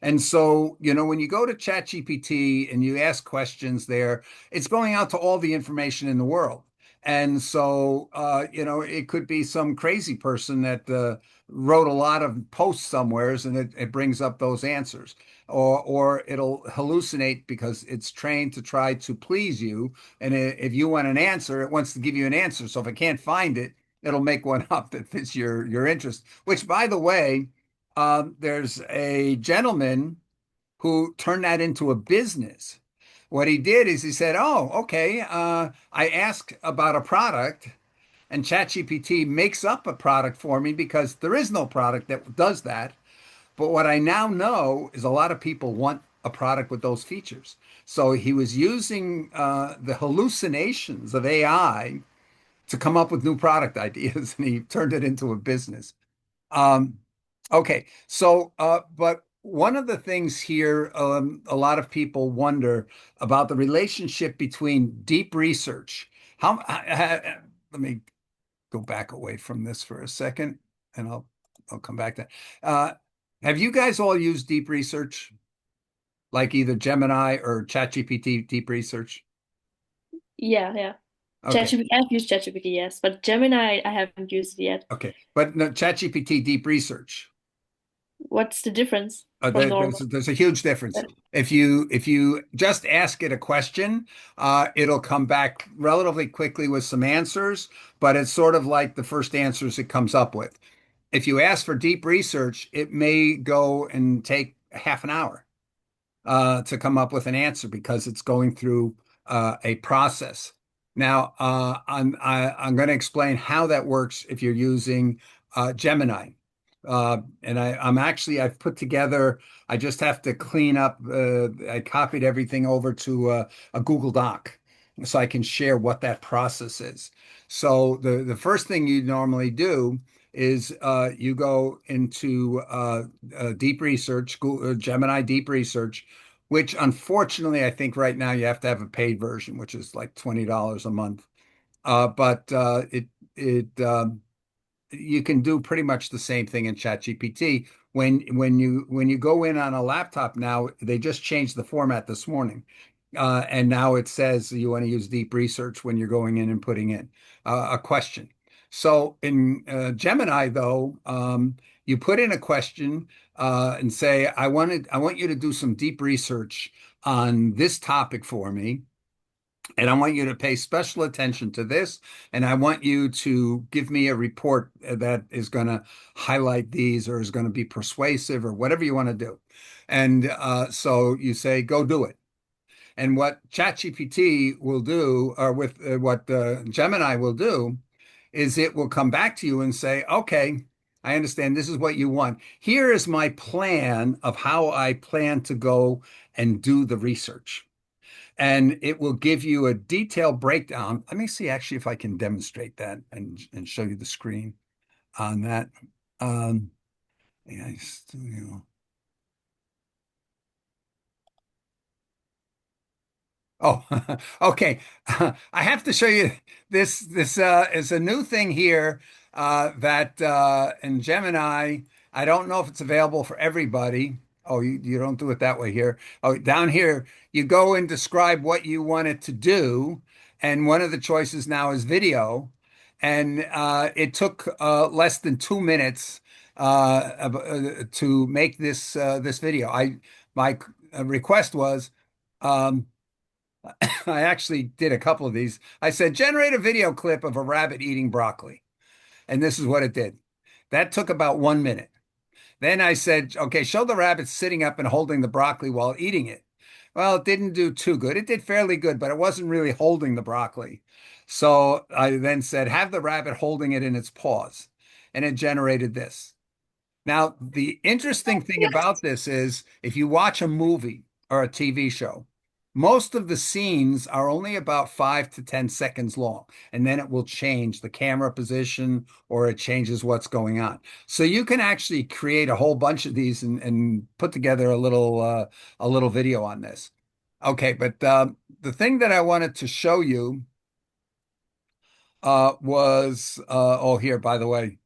And so, when you go to ChatGPT and you ask questions there, it's going out to all the information in the world. And so, it could be some crazy person that wrote a lot of posts somewheres and it brings up those answers. Or it'll hallucinate because it's trained to try to please you. And if you want an answer, it wants to give you an answer. So if it can't find it, it'll make one up that fits your interest. Which, by the way, there's a gentleman who turned that into a business. What he did is he said, "Oh, okay. I ask about a product, and ChatGPT makes up a product for me because there is no product that does that. But what I now know is a lot of people want a product with those features." So he was using the hallucinations of AI to come up with new product ideas, and he turned it into a business. Um, okay, but one of the things here, a lot of people wonder about the relationship between deep research. Let me go back away from this for a second, and I'll come back to. Uh, have you guys all used deep research, like either Gemini or ChatGPT deep research? Yeah, yeah. Okay, ChatGPT, I've used ChatGPT, yes, but Gemini I haven't used it yet. okay, but no, ChatGPT deep research. What's the difference from normal? There's a huge difference. If you just ask it a question, it'll come back relatively quickly with some answers, but it's sort of like the first answers it comes up with. If you ask for deep research, it may go and take half an hour to come up with an answer because it's going through a process. Now, I'm going to explain how that works if you're using Gemini. And I've put together, I just have to clean up, I copied everything over to a Google Doc so I can share what that process is. So the first thing you normally do is you go into Deep Research, Gemini Deep Research, which unfortunately I think right now you have to have a paid version, which is like $20 a month. But it you can do pretty much the same thing in ChatGPT. When you go in on a laptop now, they just changed the format this morning. And now it says you want to use deep research when you're going in and putting in a question. So in Gemini, though, you put in a question and say, I want you to do some deep research on this topic for me. And I want you to pay special attention to this. And I want you to give me a report that is going to highlight these or is going to be persuasive or whatever you want to do. And so you say, go do it. And what ChatGPT will do, or with what Gemini will do, is it will come back to you and say, okay, I understand this is what you want. Here is my plan of how I plan to go and do the research. And it will give you a detailed breakdown. Let me see actually if I can demonstrate that and show you the screen on that. Um, yeah, Oh, okay. I have to show you this. This is a new thing here that in Gemini, I don't know if it's available for everybody. Oh, you don't do it that way here. Oh, down here, you go and describe what you want it to do. And one of the choices now is video. And it took less than 2 minutes to make this video. My request was. Um, I actually did a couple of these. I said, generate a video clip of a rabbit eating broccoli. And this is what it did. That took about 1 minute. Then I said, okay, show the rabbit sitting up and holding the broccoli while eating it. Well, it didn't do too good. It did fairly good, but it wasn't really holding the broccoli. So I then said, have the rabbit holding it in its paws. And it generated this. Now, the interesting thing about this is if you watch a movie or a TV show, most of the scenes are only about 5 to 10 seconds long, and then it will change the camera position or it changes what's going on. So you can actually create a whole bunch of these and put together a little video on this. Okay, but the thing that I wanted to show you was oh here, by the way.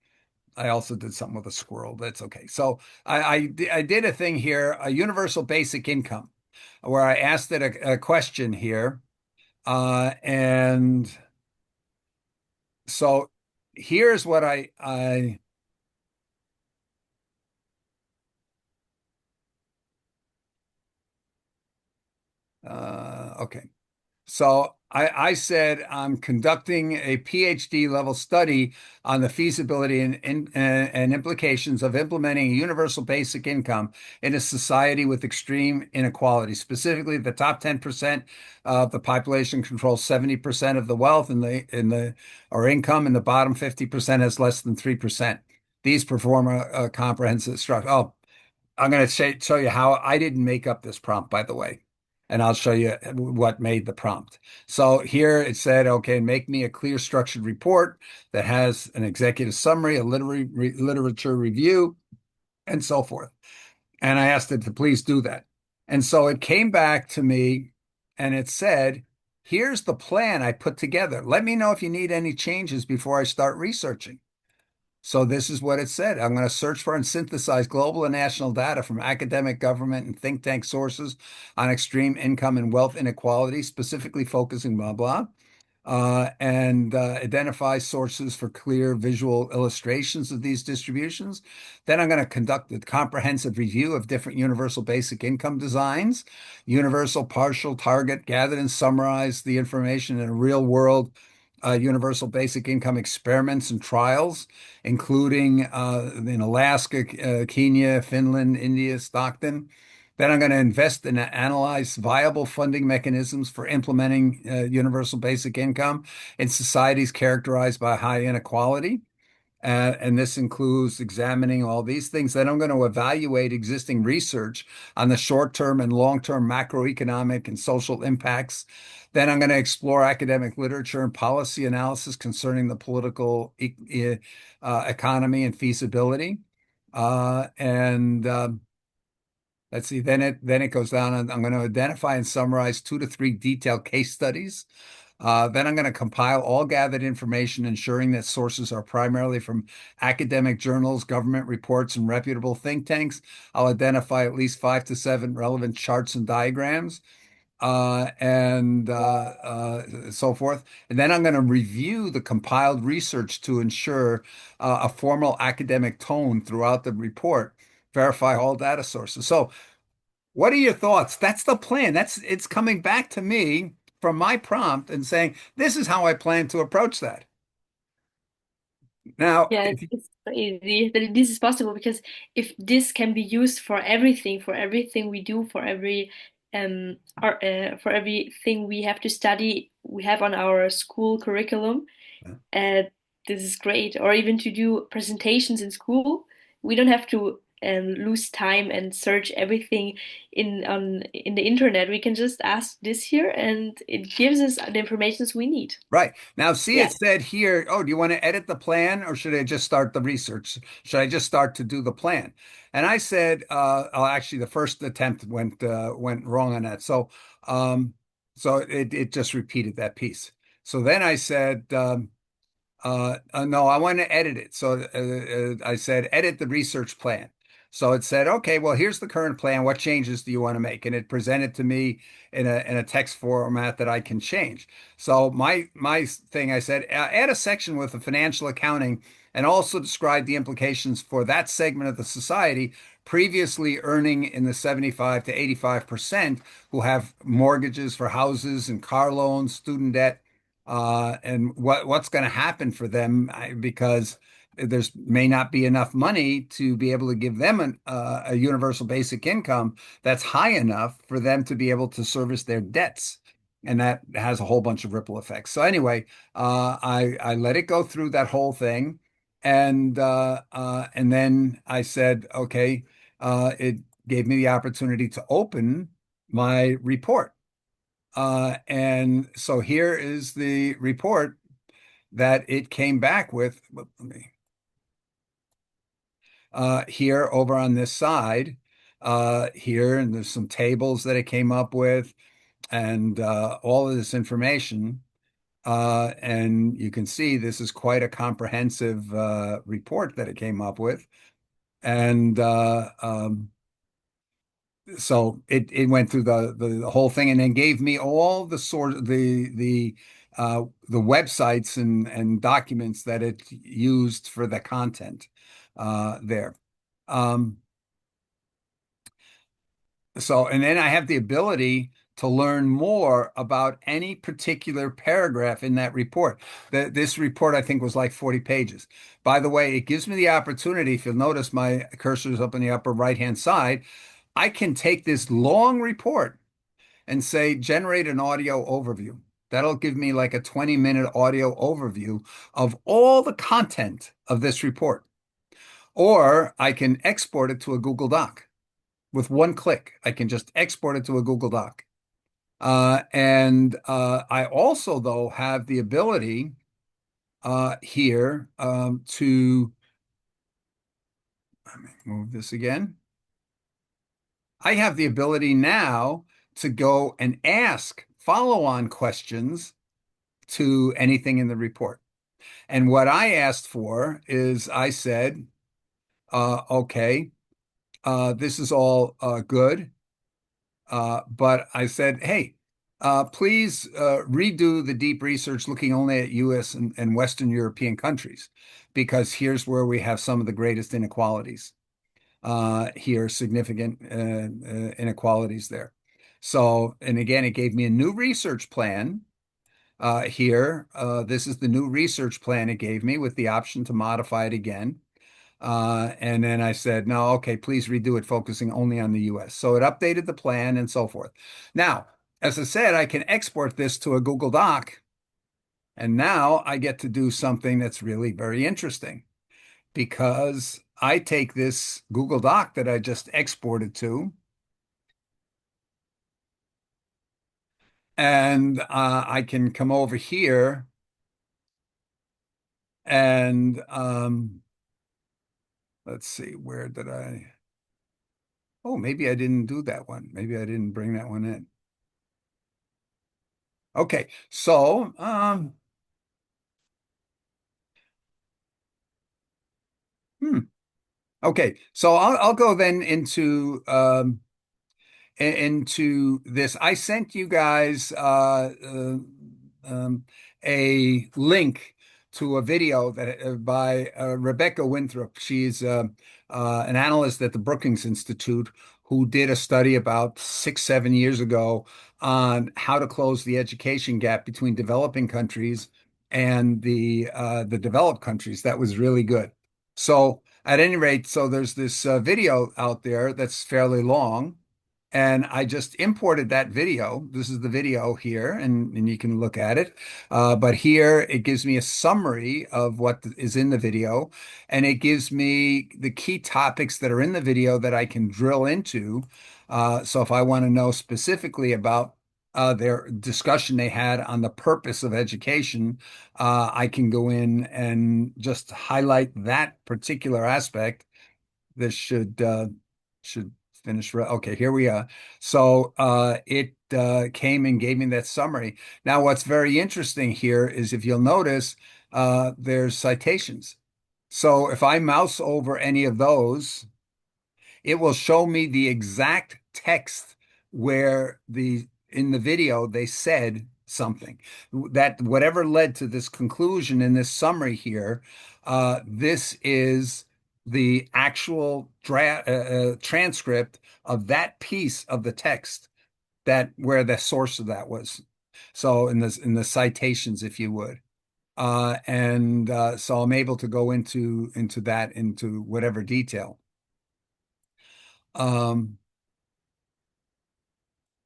I also did something with a squirrel. That's okay. So I did a thing here, a universal basic income, where I asked it a question here. And so here's what I okay. So I said I'm conducting a PhD level study on the feasibility and implications of implementing a universal basic income in a society with extreme inequality. Specifically, the top 10% of the population controls 70% of the wealth in the or income, and the bottom 50% has less than 3%. These perform a comprehensive structure. Oh, I'm going to show you how I didn't make up this prompt, by the way, and I'll show you what made the prompt. So here it said, okay, make me a clear structured report that has an executive summary, a literature review, and so forth. And I asked it to please do that. And so it came back to me and it said, here's the plan I put together. Let me know if you need any changes before I start researching. So this is what it said. I'm going to search for and synthesize global and national data from academic, government, and think tank sources on extreme income and wealth inequality, specifically focusing blah, blah, and identify sources for clear visual illustrations of these distributions. Then I'm going to conduct a comprehensive review of different universal basic income designs, universal partial target, gathered and summarize the information in a real world universal basic income experiments and trials, including in Alaska, Kenya, Finland, India, Stockton. Then I'm going to invest and analyze viable funding mechanisms for implementing universal basic income in societies characterized by high inequality. And this includes examining all these things. Then I'm going to evaluate existing research on the short-term and long-term macroeconomic and social impacts. Then I'm going to explore academic literature and policy analysis concerning the political economy and feasibility. And let's see, then it goes down, and I'm going to identify and summarize 2 to 3 detailed case studies. Then I'm going to compile all gathered information, ensuring that sources are primarily from academic journals, government reports, and reputable think tanks. I'll identify at least 5 to 7 relevant charts and diagrams, and so forth. And then I'm going to review the compiled research to ensure a formal academic tone throughout the report, verify all data sources. So what are your thoughts? That's the plan. It's coming back to me from my prompt and saying, this is how I plan to approach that. Now, Yeah, it's so easy that this is possible because if this can be used for everything we do, for everything we have to study, we have on our school curriculum, uh, this is great. Or even to do presentations in school, we don't have to lose time and search everything in the internet. We can just ask this here, and it gives us the informations we need. right. Now, see, Yeah. it said here, oh, do you want to edit the plan or should I just start the research? Should I just start to do the plan? And I said, oh, actually, the first attempt went wrong on that. So it just repeated that piece. So then I said, no, I want to edit it. So I said, edit the research plan. So it said, okay, well, here's the current plan. What changes do you want to make? And it presented to me in a text format that I can change. So my thing, I said, add a section with the financial accounting and also describe the implications for that segment of the society previously earning in the 75 to 85% who have mortgages for houses and car loans, student debt and what's going to happen for them because there's may not be enough money to be able to give them a universal basic income that's high enough for them to be able to service their debts. And that has a whole bunch of ripple effects. So anyway, I let it go through that whole thing, and then I said, okay, it gave me the opportunity to open my report. And so here is the report that it came back with. Let me, here over on this side, here, and there's some tables that it came up with, and all of this information. And you can see this is quite a comprehensive report that it came up with. And so it went through the whole thing and then gave me all the sort of the websites and documents that it used for the content there. Um, so and then I have the ability to learn more about any particular paragraph in that report. This report, I think, was like 40 pages. By the way, it gives me the opportunity, if you'll notice my cursor is up in the upper right-hand side, I can take this long report and say, generate an audio overview. That'll give me like a 20-minute audio overview of all the content of this report. Or I can export it to a Google Doc. With one click, I can just export it to a Google Doc. And I also, though, have the ability here to let me move this again. I have the ability now to go and ask follow-on questions to anything in the report. And what I asked for is I said, okay, this is all good. But I said, hey, please redo the deep research looking only at US and Western European countries, because here's where we have some of the greatest inequalities. Here, significant inequalities there. So, and again, it gave me a new research plan here. This is the new research plan it gave me with the option to modify it again. And then I said, no, okay, please redo it, focusing only on the US. So it updated the plan and so forth. Now, as I said, I can export this to a Google Doc. And now I get to do something that's really very interesting because I take this Google Doc that I just exported to, and I can come over here and let's see, where did I? Oh, maybe I didn't do that one. Maybe I didn't bring that one in. Okay, so hmm. Okay, so I'll go then into this. I sent you guys um, a link to a video that by Rebecca Winthrop. She's an analyst at the Brookings Institute who did a study about 6, 7 years ago on how to close the education gap between developing countries and the developed countries. That was really good. So at any rate, so there's this video out there that's fairly long, and I just imported that video. This is the video here, and you can look at it. But here it gives me a summary of what is in the video, and it gives me the key topics that are in the video that I can drill into. So if I want to know specifically about their discussion they had on the purpose of education, I can go in and just highlight that particular aspect. This should finish. Okay, here we are. So it came and gave me that summary. Now, what's very interesting here is if you'll notice, there's citations. So if I mouse over any of those, it will show me the exact text where in the video they said something that whatever led to this conclusion in this summary here. This is the actual transcript of that piece of the text that where the source of that was. So in the citations, if you would. And so I'm able to go into whatever detail. Um,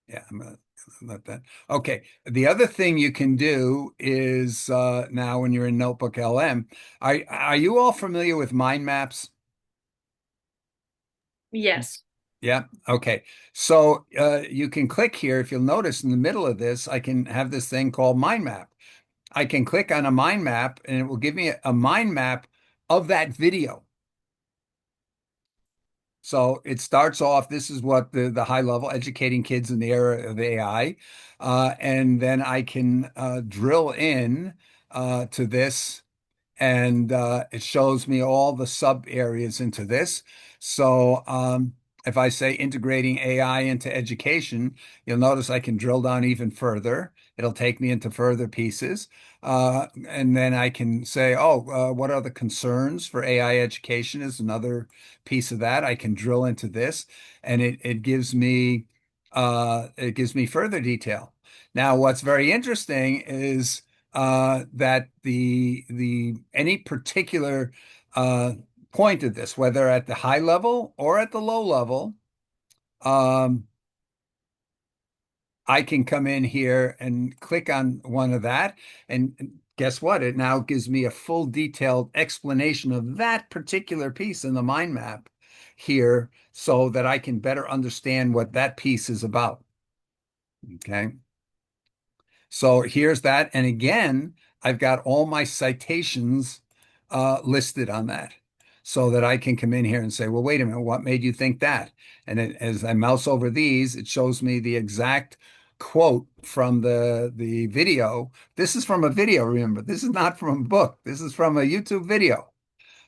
yeah, I'm gonna let that. Okay. The other thing you can do is now when you're in Notebook LM, are you all familiar with mind maps? Yes. Yeah. Okay. So you can click here. If you'll notice in the middle of this, I can have this thing called mind map. I can click on a mind map and it will give me a mind map of that video. So it starts off, this is what the high level educating kids in the era of AI. And then I can drill in to this and it shows me all the sub areas into this. So if I say integrating AI into education, you'll notice I can drill down even further. It'll take me into further pieces. And then I can say, oh, what are the concerns for AI education is another piece of that. I can drill into this and it gives me further detail. Now, what's very interesting is that the any particular uh, point of this, whether at the high level or at the low level, um, I can come in here and click on one of that, and guess what? It now gives me a full detailed explanation of that particular piece in the mind map here, so that I can better understand what that piece is about. Okay. So here's that. And again, I've got all my citations listed on that so that I can come in here and say, well, wait a minute, what made you think that? And as I mouse over these, it shows me the exact quote from the video. This is from a video, remember. This is not from a book. This is from a YouTube video.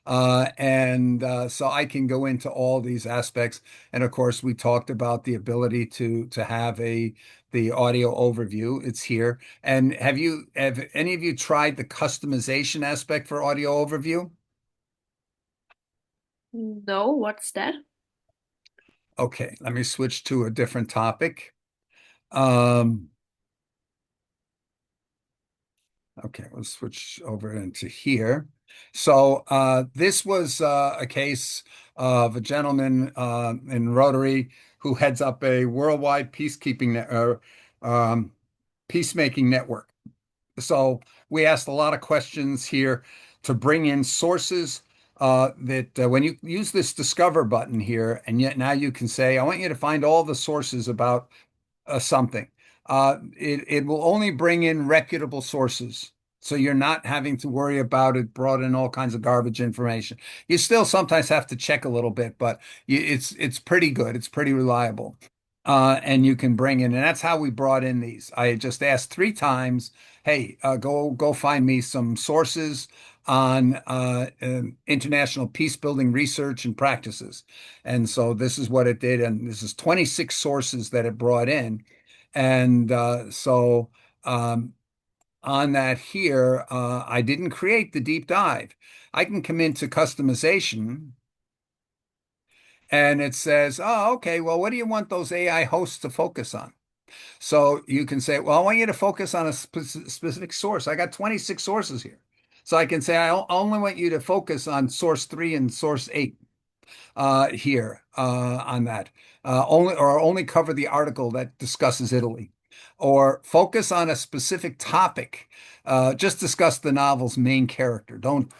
And so I can go into all these aspects. And of course, we talked about the ability to have the audio overview. It's here. And have any of you tried the customization aspect for audio overview? No, what's that? Okay, let me switch to a different topic. Um, Okay, we'll switch over into here. So this was a case of a gentleman in Rotary who heads up a worldwide peacemaking network. So we asked a lot of questions here to bring in sources that when you use this discover button here, and yet now you can say, I want you to find all the sources about something. It will only bring in reputable sources. So you're not having to worry about it brought in all kinds of garbage information. You still sometimes have to check a little bit, but it's pretty good. It's pretty reliable. And you can bring in, and that's how we brought in these. I just asked 3 times, hey, go find me some sources on international peace building research and practices. And so this is what it did. And this is 26 sources that it brought in. And so on that here, I didn't create the deep dive. I can come into customization and it says, oh, okay, well, what do you want those AI hosts to focus on? So you can say, well, I want you to focus on a specific source. I got 26 sources here. So I can say, I only want you to focus on source 3 and source 8 here on that. Only cover the article that discusses Italy, or focus on a specific topic. Just discuss the novel's main character. Don't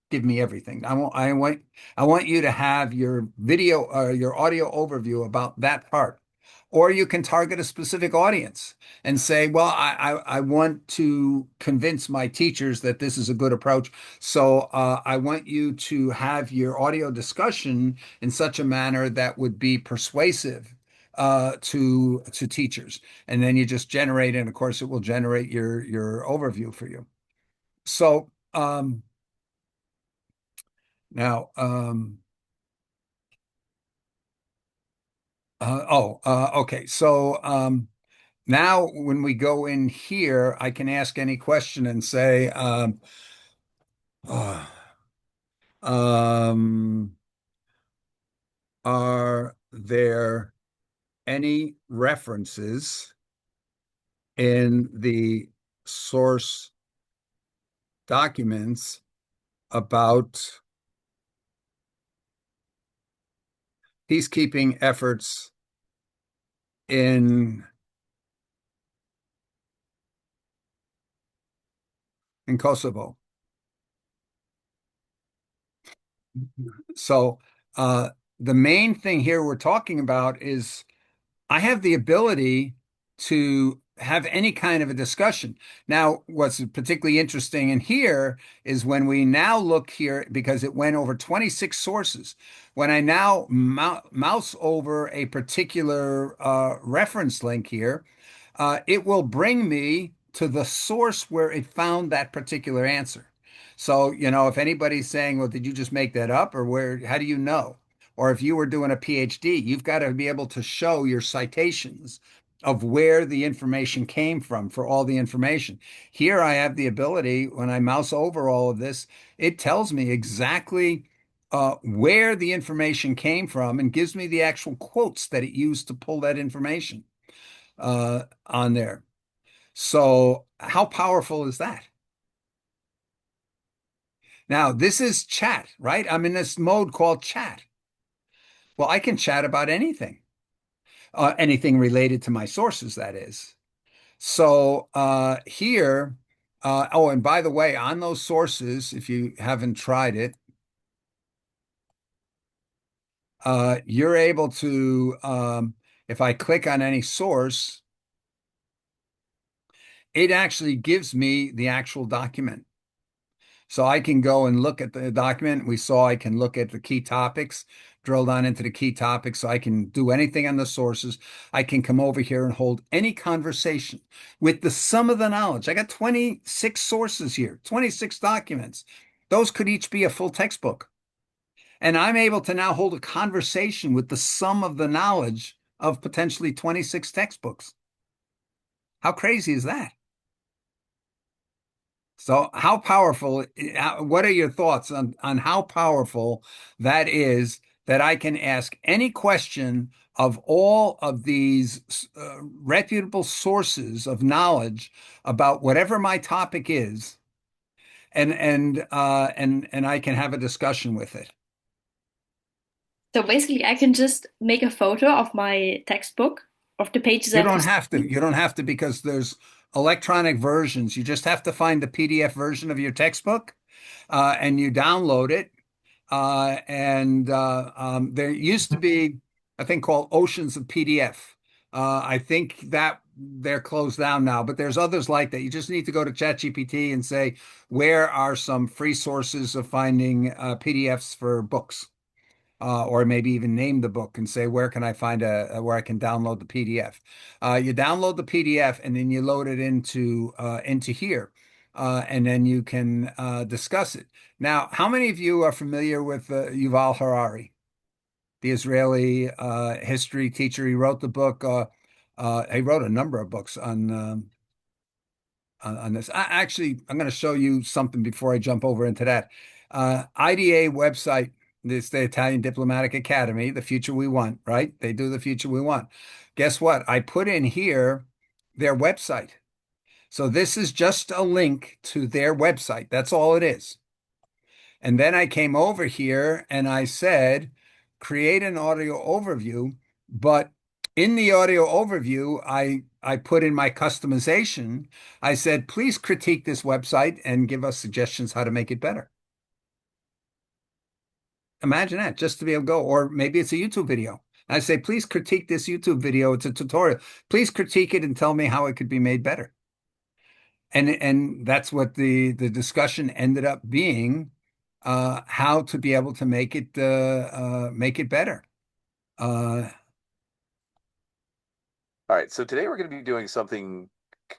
give me everything. I want you to have your video or your audio overview about that part. Or you can target a specific audience and say, well, I want to convince my teachers that this is a good approach. So I want you to have your audio discussion in such a manner that would be persuasive to teachers. And then you just generate, and of course, it will generate your overview for you. So now, okay. So now when we go in here, I can ask any question and say, uh, um, are there any references in the source documents about peacekeeping efforts in Kosovo? So the main thing here we're talking about is I have the ability to have any kind of a discussion. Now, what's particularly interesting in here is when we now look here, because it went over 26 sources, when I now mouse over a particular reference link here, it will bring me to the source where it found that particular answer. So, if anybody's saying, well, did you just make that up, or how do you know? Or if you were doing a PhD, you've got to be able to show your citations of where the information came from for all the information. Here I have the ability, when I mouse over all of this, it tells me exactly where the information came from and gives me the actual quotes that it used to pull that information on there. So how powerful is that? Now, this is chat, right? I'm in this mode called chat. Well, I can chat about anything, anything related to my sources, that is. So here, oh, and by the way, on those sources, if you haven't tried it, you're able to, if I click on any source, it actually gives me the actual document. So I can go and look at the document. We saw I can look at the key topics, drill down into the key topics. So I can do anything on the sources. I can come over here and hold any conversation with the sum of the knowledge. I got 26 sources here, 26 documents. Those could each be a full textbook. And I'm able to now hold a conversation with the sum of the knowledge of potentially 26 textbooks. How crazy is that? So how powerful, what are your thoughts on how powerful that is, that I can ask any question of all of these reputable sources of knowledge about whatever my topic is, and I can have a discussion with it. So basically, I can just make a photo of my textbook, of the pages You I've don't just have to. seen. You don't have to, because there's electronic versions. You just have to find the PDF version of your textbook, and you download it. And there used to be a thing called Oceans of PDF. I think that they're closed down now, but there's others like that. You just need to go to ChatGPT and say, where are some free sources of finding PDFs for books? Or maybe even name the book and say, where can I find where I can download the PDF? You download the PDF and then you load it into here, and then you can discuss it. Now, how many of you are familiar with Yuval Harari, the Israeli history teacher? He wrote the book. He wrote a number of books on this. I'm going to show you something before I jump over into that. IDA website It's the Italian Diplomatic Academy, the future we want, right? They do the future we want. Guess what? I put in here their website. So this is just a link to their website. That's all it is. And then I came over here and I said, create an audio overview. But in the audio overview, I put in my customization. I said, please critique this website and give us suggestions how to make it better. Imagine that, just to be able to go, or maybe it's a YouTube video. I say, please critique this YouTube video. It's a tutorial. Please critique it and tell me how it could be made better. And that's what the discussion ended up being, how to be able to make it better. Uh, All right, so today we're going to be doing something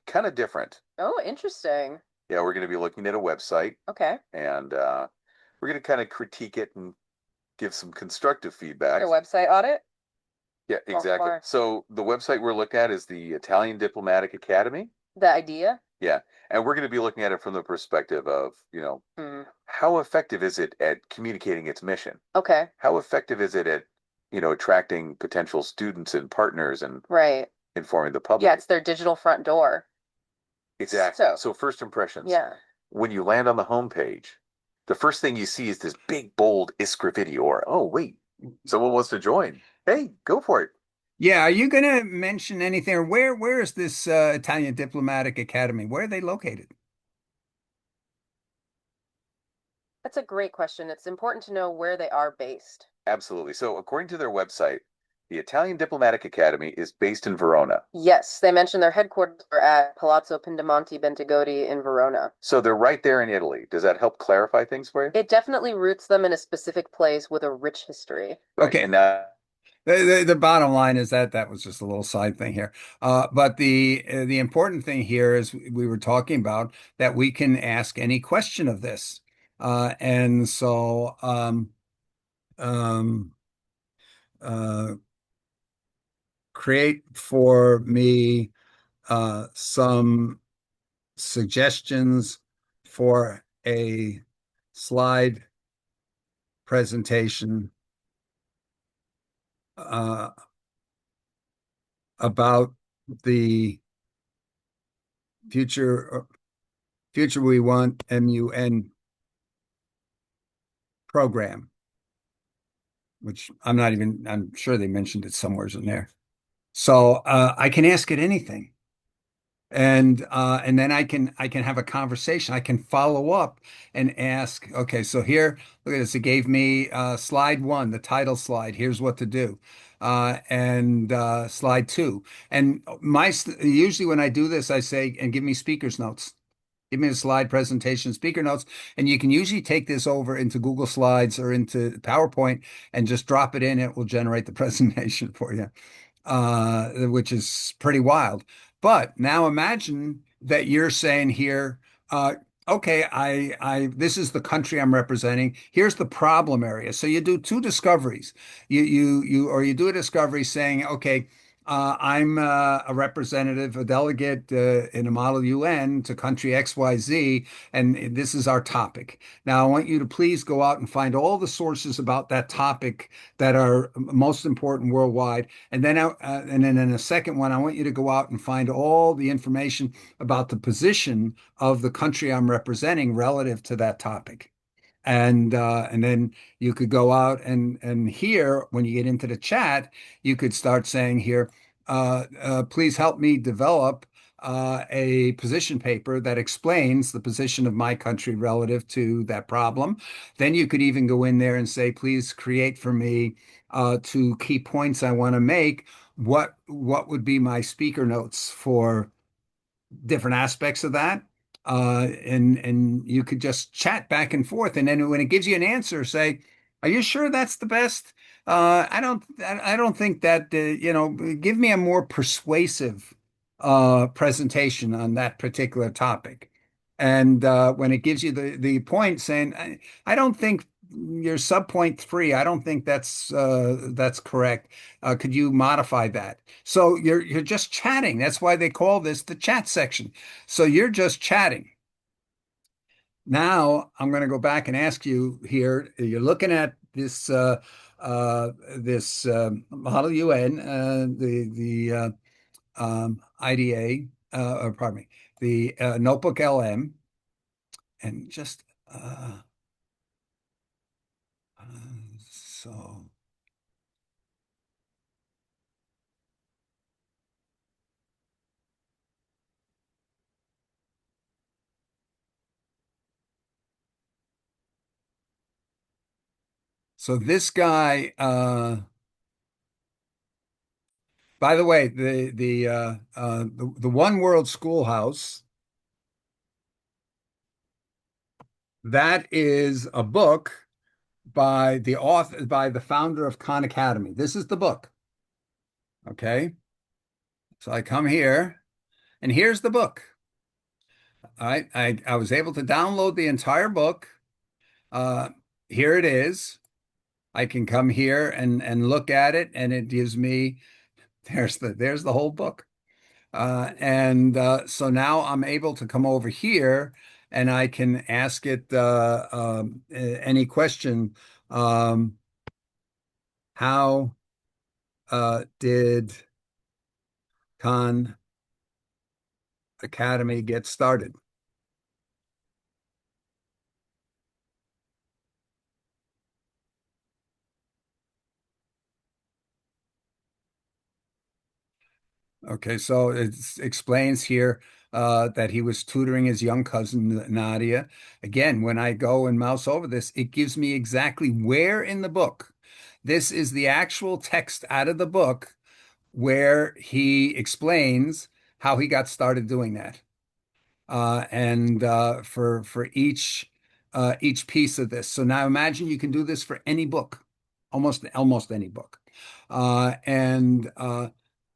kind of different. Oh, interesting. Yeah, we're going to be looking at a website Okay. and we're going to kind of critique it and give some constructive feedback. Your website audit? Yeah, exactly. far. So the website we're looking at is the Italian Diplomatic Academy. The idea? Yeah, and we're going to be looking at it from the perspective of, Hmm. how effective is it at communicating its mission? Okay. How effective is it at, attracting potential students and partners and Right. informing the public? Yeah, it's their digital front door. Exactly. So- So first impressions. Yeah. When you land on the homepage, the first thing you see is this big, bold Iskra video, or, oh, wait, someone wants to join. Hey, go for it. yeah, are you going to mention anything? Or where is this Italian Diplomatic Academy? Where are they located? That's a great question. It's important to know where they are based. Absolutely. So according to their website, the Italian Diplomatic Academy is based in Verona. Yes, they mentioned their headquarters are at Palazzo Pindamonti Bentigodi in Verona. So they're right there in Italy. Does that help clarify things for you? It definitely roots them in a specific place with a rich history. Right. Okay. And now, The bottom line is that was just a little side thing here. But the important thing here is we were talking about that we can ask any question of this. And so um, uh, create for me some suggestions for a slide presentation about the future we want MUN program, which I'm sure they mentioned it somewhere in there. So I can ask it anything. And then I can have a conversation. I can follow up and ask, okay, so here, look at this. It gave me slide 1, the title slide. Here's what to do. And slide 2. And usually when I do this, I say, and give me speaker's notes. Give me a slide presentation, speaker notes, and you can usually take this over into Google Slides or into PowerPoint and just drop it in. It will generate the presentation for you, which is pretty wild. But now imagine that you're saying here, okay, this is the country I'm representing. Here's the problem area. So you do 2 discoveries. You do a discovery saying, okay, I'm a representative, a delegate in a model UN to country XYZ, and this is our topic. Now, I want you to please go out and find all the sources about that topic that are most important worldwide. And then in a second one, I want you to go out and find all the information about the position of the country I'm representing relative to that topic. And then you could go out and here, when you get into the chat, you could start saying here, please help me develop a position paper that explains the position of my country relative to that problem. Then you could even go in there and say, please create for me 2 key points I want to make. What would be my speaker notes for different aspects of that? And you could just chat back and forth. And then when it gives you an answer, say, are you sure that's the best? I don't think that, give me a more persuasive presentation on that particular topic. And when it gives you the point saying, I don't think your subpoint 3, I don't think that's correct. Could you modify that? So you're just chatting. That's why they call this the chat section. So you're just chatting. Now I'm going to go back and ask you here. You're looking at this Model UN, IDA, or pardon me, the Notebook LM, and just uh, so. So this guy, by the way, the One World Schoolhouse, that is a book by the author, by the founder of Khan Academy. This is the book. Okay. So I come here and here's the book. All right. I was able to download the entire book. Uh, Here it is. I can come here and look at it, and it gives me there's the whole book. So now I'm able to come over here and I can ask it any question. How did Khan Academy get started? Okay, so it explains here that he was tutoring his young cousin Nadia. Again, when I go and mouse over this, it gives me exactly where in the book. This is the actual text out of the book where he explains how he got started doing that. And for each piece of this. So now imagine you can do this for any book, almost any book. And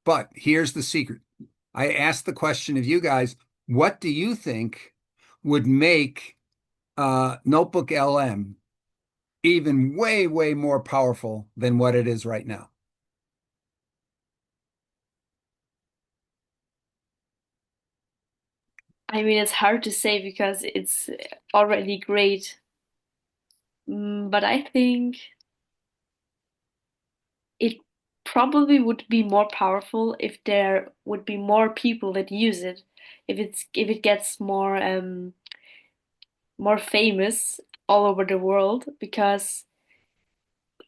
But here's the secret. I asked the question of you guys, what do you think would make Notebook LM even way more powerful than what it is right now? I mean, it's hard to say because it's already great. But I think it probably would be more powerful if there would be more people that use it. If it gets more famous all over the world, because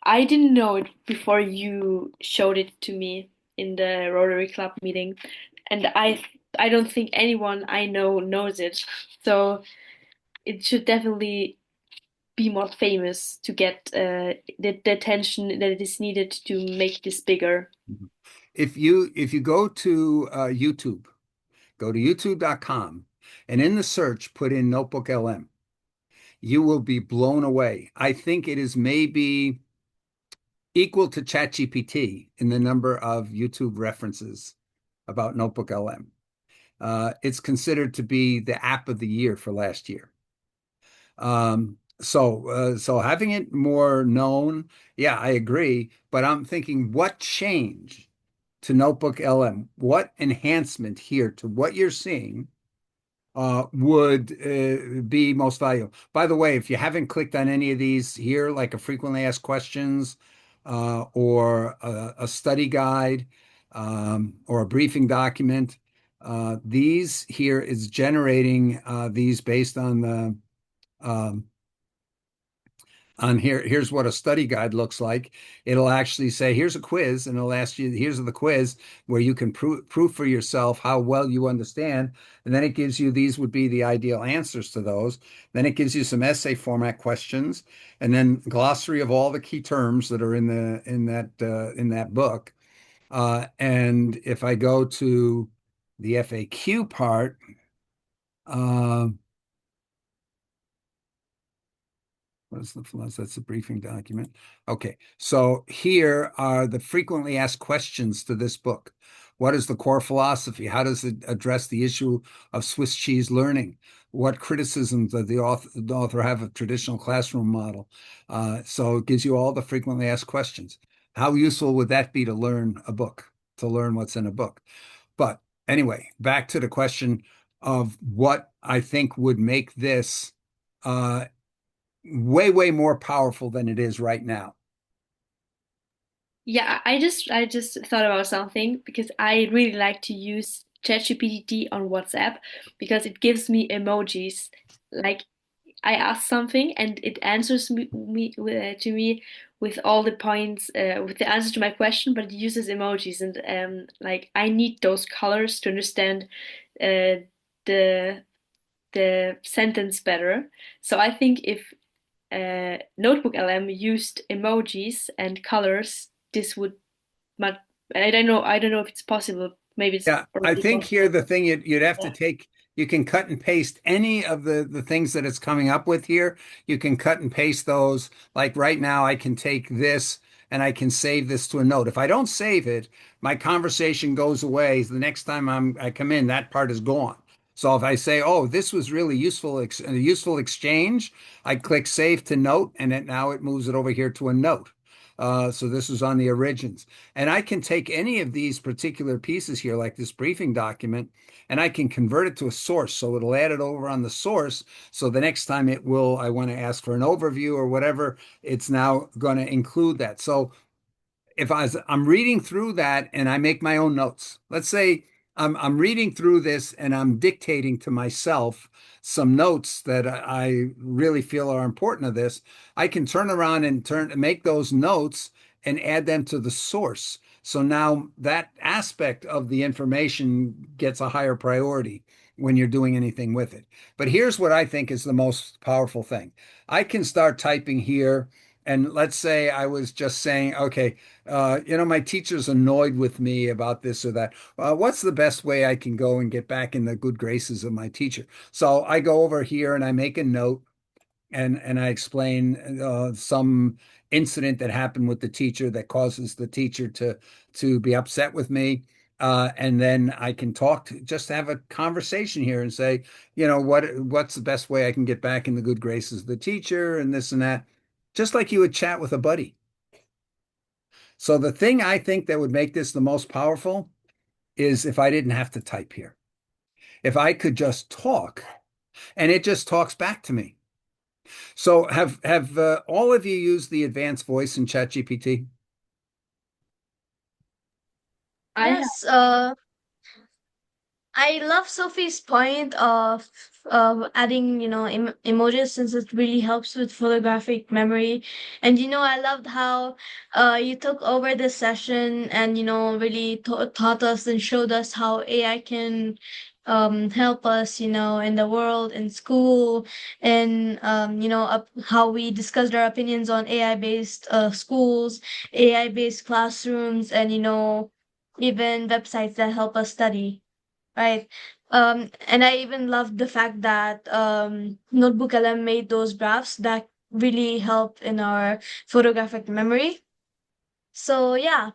I didn't know it before you showed it to me in the Rotary Club meeting, and I don't think anyone I know knows it. So it should definitely be more famous to get the attention that is needed to make this bigger. If you go to YouTube, go to youtube.com and in the search put in Notebook LM, you will be blown away. I think it is maybe equal to ChatGPT in the number of YouTube references about Notebook LM. It's considered to be the app of the year for last year. So having it more known, yeah, I agree. But I'm thinking, what change to Notebook LM? What enhancement here to what you're seeing would be most valuable? By the way, if you haven't clicked on any of these here, like a frequently asked questions or a study guide or a briefing document, these here is generating these based on the um, on here. Here's what a study guide looks like. It'll actually say, here's a quiz, and it'll ask you, here's the quiz where you can prove for yourself how well you understand. And then it gives you, these would be the ideal answers to those. Then it gives you some essay format questions, and then glossary of all the key terms that are in that book. And if I go to the FAQ part, uh, what is the flows? That's a briefing document. Okay, so here are the frequently asked questions to this book. What is the core philosophy? How does it address the issue of Swiss cheese learning? What criticisms does the author have of traditional classroom model? So it gives you all the frequently asked questions. How useful would that be to learn a book, to learn what's in a book? But anyway, back to the question of what I think would make this way, way more powerful than it is right now. Yeah, I just thought about something because I really like to use ChatGPT on WhatsApp because it gives me emojis. Like I ask something and it answers to me with all the points, with the answer to my question, but it uses emojis, and like I need those colors to understand uh, the sentence better. So I think if NotebookLM used emojis and colors, this would much. I don't know if it's possible. Maybe it's Yeah, I already think here possible. the thing you'd have to Yeah. take, you can cut and paste any of the things that it's coming up with here. You can cut and paste those. Like right now, I can take this and I can save this to a note. If I don't save it, my conversation goes away. The next time I come in, that part is gone. So if I say, "Oh, this was really useful, a useful exchange," I click Save to Note, and now it moves it over here to a note. So this was on the origins. And I can take any of these particular pieces here, like this briefing document, and I can convert it to a source. So it'll add it over on the source. So the next time I want to ask for an overview or whatever, it's now going to include that. So if I'm reading through that and I make my own notes. Let's say I'm reading through this and I'm dictating to myself some notes that I really feel are important to this. I can turn around and make those notes and add them to the source. So now that aspect of the information gets a higher priority when you're doing anything with it. But here's what I think is the most powerful thing. I can start typing here, and let's say I was just saying, okay, my teacher's annoyed with me about this or that. What's the best way I can go and get back in the good graces of my teacher? So I go over here and I make a note, and I explain some incident that happened with the teacher that causes the teacher to be upset with me. And then I can just have a conversation here and say, what's the best way I can get back in the good graces of the teacher and this and that, just like you would chat with a buddy. So the thing I think that would make this the most powerful is if I didn't have to type here. If I could just talk and it just talks back to me. So have all of you used the advanced voice in ChatGPT? I have. Yes, I love Sophie's point of adding, emojis since it really helps with photographic memory. And I loved how you took over this session and really taught us and showed us how AI can help us, in the world, in school, and how we discussed our opinions on AI based schools, AI based classrooms, and even websites that help us study. Right. And I even loved the fact that Notebook LM made those graphs that really help in our photographic memory. So yeah,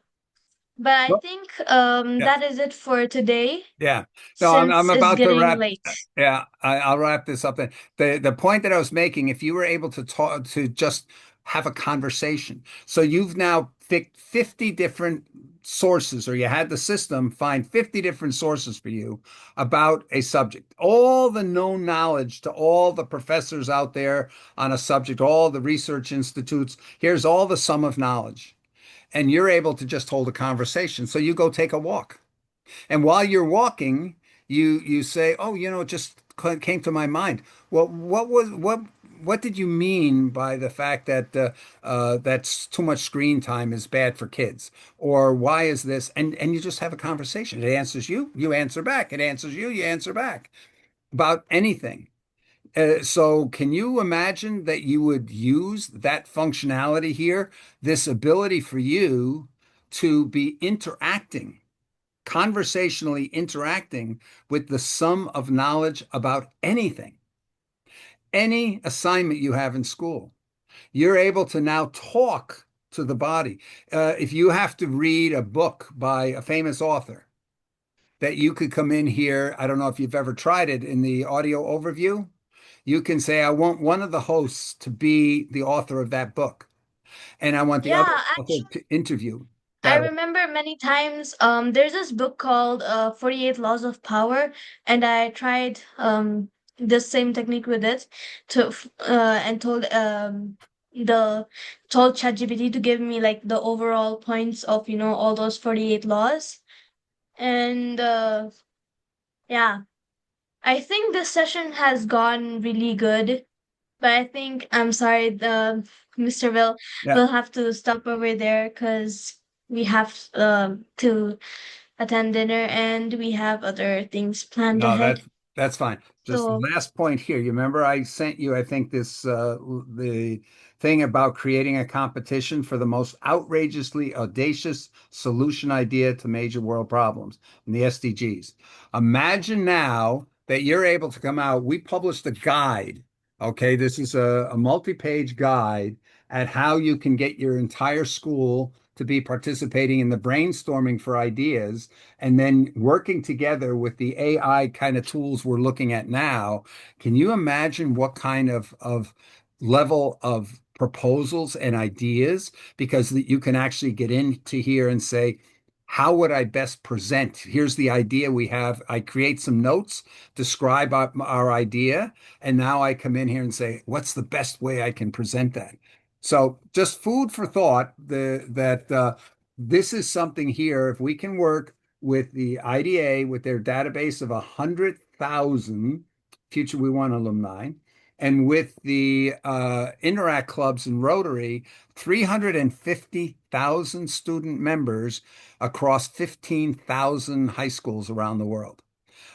but I Well, think yeah. that is it for today Yeah. No, I'm since it's about to getting wrap. late. Yeah, I'll wrap this up then. The point that I was making, if you were able to talk to just have a conversation. So you've now picked 50 different sources, or you had the system find 50 different sources for you about a subject. All the known knowledge to all the professors out there on a subject, all the research institutes. Here's all the sum of knowledge. And you're able to just hold a conversation. So you go take a walk. And while you're walking, you say, "Oh, it just came to my mind. Well, what did you mean by the fact that that's too much screen time is bad for kids? Or why is this?" And you just have a conversation. It answers you, you answer back. It answers you, you answer back about anything. So can you imagine that you would use that functionality here, this ability for you to be interacting? Conversationally interacting with the sum of knowledge about anything, any assignment you have in school. You're able to now talk to the body. If you have to read a book by a famous author, that you could come in here. I don't know if you've ever tried it in the audio overview. You can say, I want one of the hosts to be the author of that book, and I want the other Yeah, author actually, to interview I that. remember many times there's this book called 48 Laws of Power, and I tried the same technique with it to and the told ChatGPT to give me like the overall points of all those 48 laws. And yeah, I think this session has gone really good, but I think I'm sorry, the Mr. Yeah. will have to stop over there because we have to attend dinner and we have other things planned No, ahead. that's fine. Just So last point here. You remember I sent you, I think, this the thing about creating a competition for the most outrageously audacious solution idea to major world problems in the SDGs. Imagine now that you're able to come out. We published a guide. Okay, this is a multi-page guide at how you can get your entire school to be participating in the brainstorming for ideas and then working together with the AI kind of tools we're looking at now. Can you imagine what kind of level of proposals and ideas? Because you can actually get into here and say, how would I best present? Here's the idea we have. I create some notes, describe our idea, and now I come in here and say, what's the best way I can present that? So just food for thought, that this is something here. If we can work with the IDA, with their database of 100,000 Future We Want alumni, and with the Interact clubs and Rotary, 350,000 student members across 15,000 high schools around the world.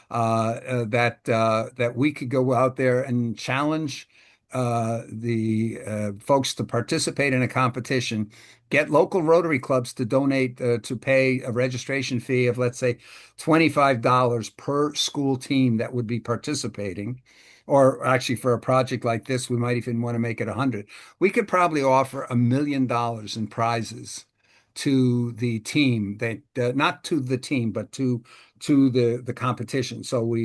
That we could go out there and challenge the folks to participate in a competition, get local Rotary clubs to donate to pay a registration fee of, let's say, $25 per school team that would be participating. Or actually, for a project like this, we might even want to make it 100. We could probably offer $1 million in prizes to the team that not to the team, but to the competition. So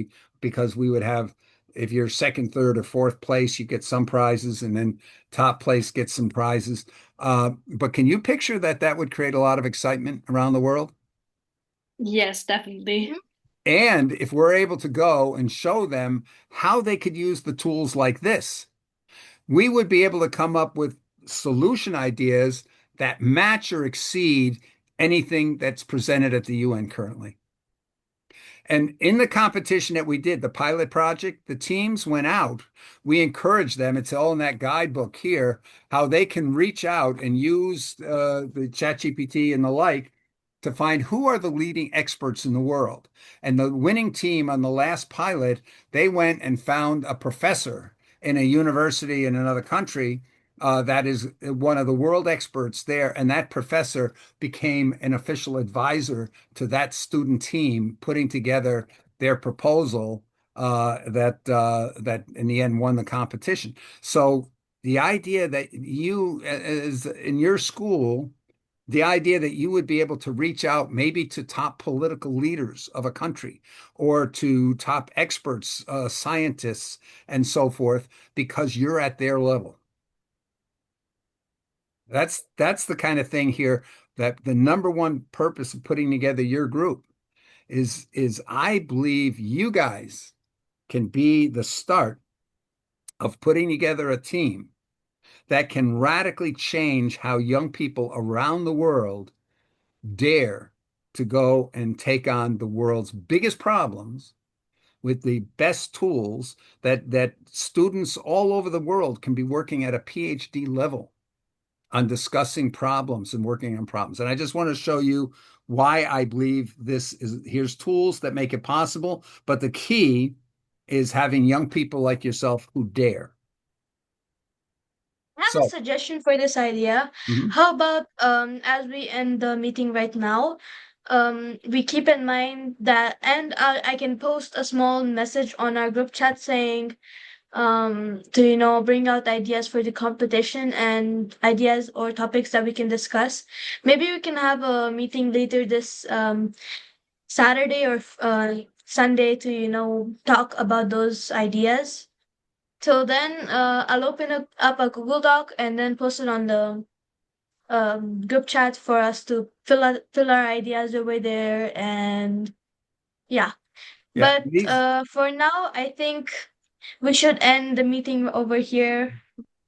because we would have, if you're second, third, or fourth place, you get some prizes, and then top place gets some prizes. But can you picture that would create a lot of excitement around the world? Yes, definitely. And if we're able to go and show them how they could use the tools like this, we would be able to come up with solution ideas that match or exceed anything that's presented at the UN currently. And in the competition that we did, the pilot project, the teams went out. We encouraged them. It's all in that guidebook here, how they can reach out and use the ChatGPT and the like to find who are the leading experts in the world. And the winning team on the last pilot, they went and found a professor in a university in another country that is one of the world experts there. And that professor became an official advisor to that student team, putting together their proposal that in the end won the competition. So the idea that you, as in your school, the idea that you would be able to reach out maybe to top political leaders of a country or to top experts, scientists, and so forth, because you're at their level. That's the kind of thing here, that the number one purpose of putting together your group is I believe you guys can be the start of putting together a team that can radically change how young people around the world dare to go and take on the world's biggest problems with the best tools that students all over the world can be working at a PhD level on discussing problems and working on problems. And I just want to show you why I believe this is. Here's tools that make it possible, but the key is having young people like yourself who dare. I have a So, suggestion for this idea. mhm. How about as we end the meeting right now, we keep in mind that, and I can post a small message on our group chat saying to bring out ideas for the competition and ideas or topics that we can discuss. Maybe we can have a meeting later this Saturday or Sunday to talk about those ideas. Till then, I'll open up a Google Doc and then post it on the group chat for us to fill our ideas over there. And yeah, Yeah, but these, for now, I think we should end the meeting over here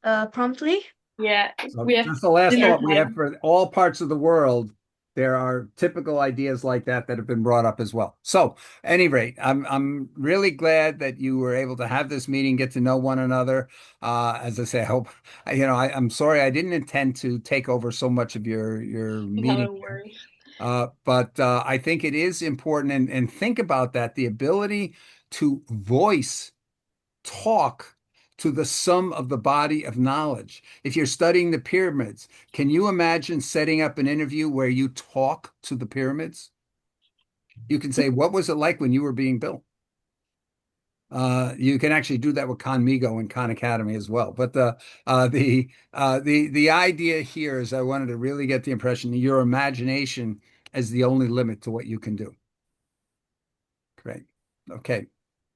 promptly. Yeah, So we have just the last dinner thought we have time. for all parts of the world, there are typical ideas like that that have been brought up as well. So, at any rate, I'm really glad that you were able to have this meeting, get to know one another. As I say, I hope I'm sorry I didn't intend to take over so much of your No, meeting don't here. worry. But I think it is important and think about that, the ability to voice talk to the sum of the body of knowledge. If you're studying the pyramids, can you imagine setting up an interview where you talk to the pyramids? You can say, what was it like when you were being built? You can actually do that with Conmigo and Khan Academy as well. But the idea here is I wanted to really get the impression that your imagination is the only limit to what you can do. Great. Okay.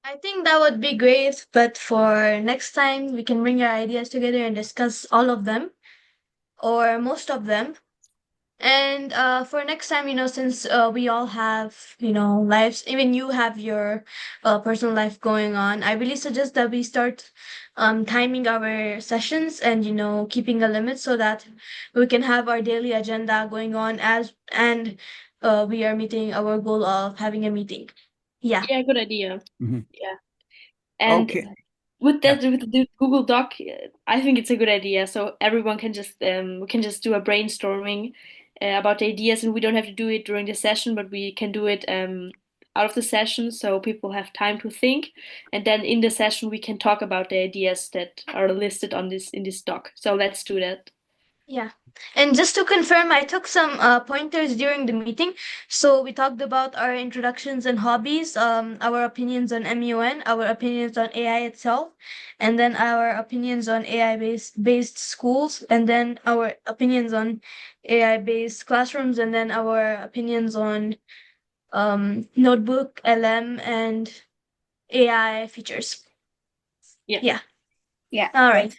I think that would be great, but for next time, we can bring our ideas together and discuss all of them or most of them. And for next time, since we all have, lives, even you have your personal life going on, I really suggest that we start timing our sessions and, keeping a limit so that we can have our daily agenda going on and we are meeting our goal of having a meeting. Yeah. Yeah, good idea. Mhm. Yeah. And Okay. with Yeah. that, with the Google Doc, I think it's a good idea. So everyone can just we can just do a brainstorming about the ideas, and we don't have to do it during the session, but we can do it out of the session, so people have time to think. And then in the session, we can talk about the ideas that are listed on this in this doc. So let's do that. Yeah. And just to confirm, I took some pointers during the meeting. So we talked about our introductions and hobbies, our opinions on MUN, our opinions on AI itself, and then our opinions on AI based schools, and then our opinions on AI based classrooms, and then our opinions on notebook, LM, and AI features. Yeah. Yeah. Yeah. All right.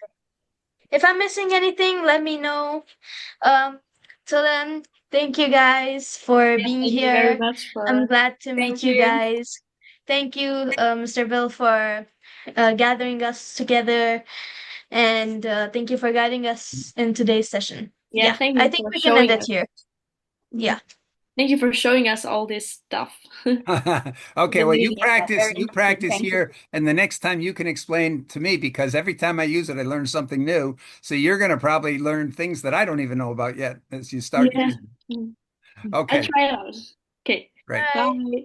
If I'm missing anything, let me know. Um, till then, thank you guys for Yeah, being thank you very here. much I'm for. glad to Thank meet you you. guys. Thank you, Mr. Bill, for gathering us together, and thank you for guiding us in today's session. Yeah, Yeah, thank I you think for we can end showing it us. here. Yeah. Thank you for showing us all this stuff. Okay, The well, new. Yeah, very you interesting. practice Thank you. here, and the next time you can explain to me because every time I use it, I learn something new. So you're going to probably learn things that I don't even know about yet as you start Yeah. using Mm. it. I'll Okay, try it out. Okay. great. Bye. Bye.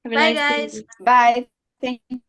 Have a Bye, nice guys. day. Bye. Thank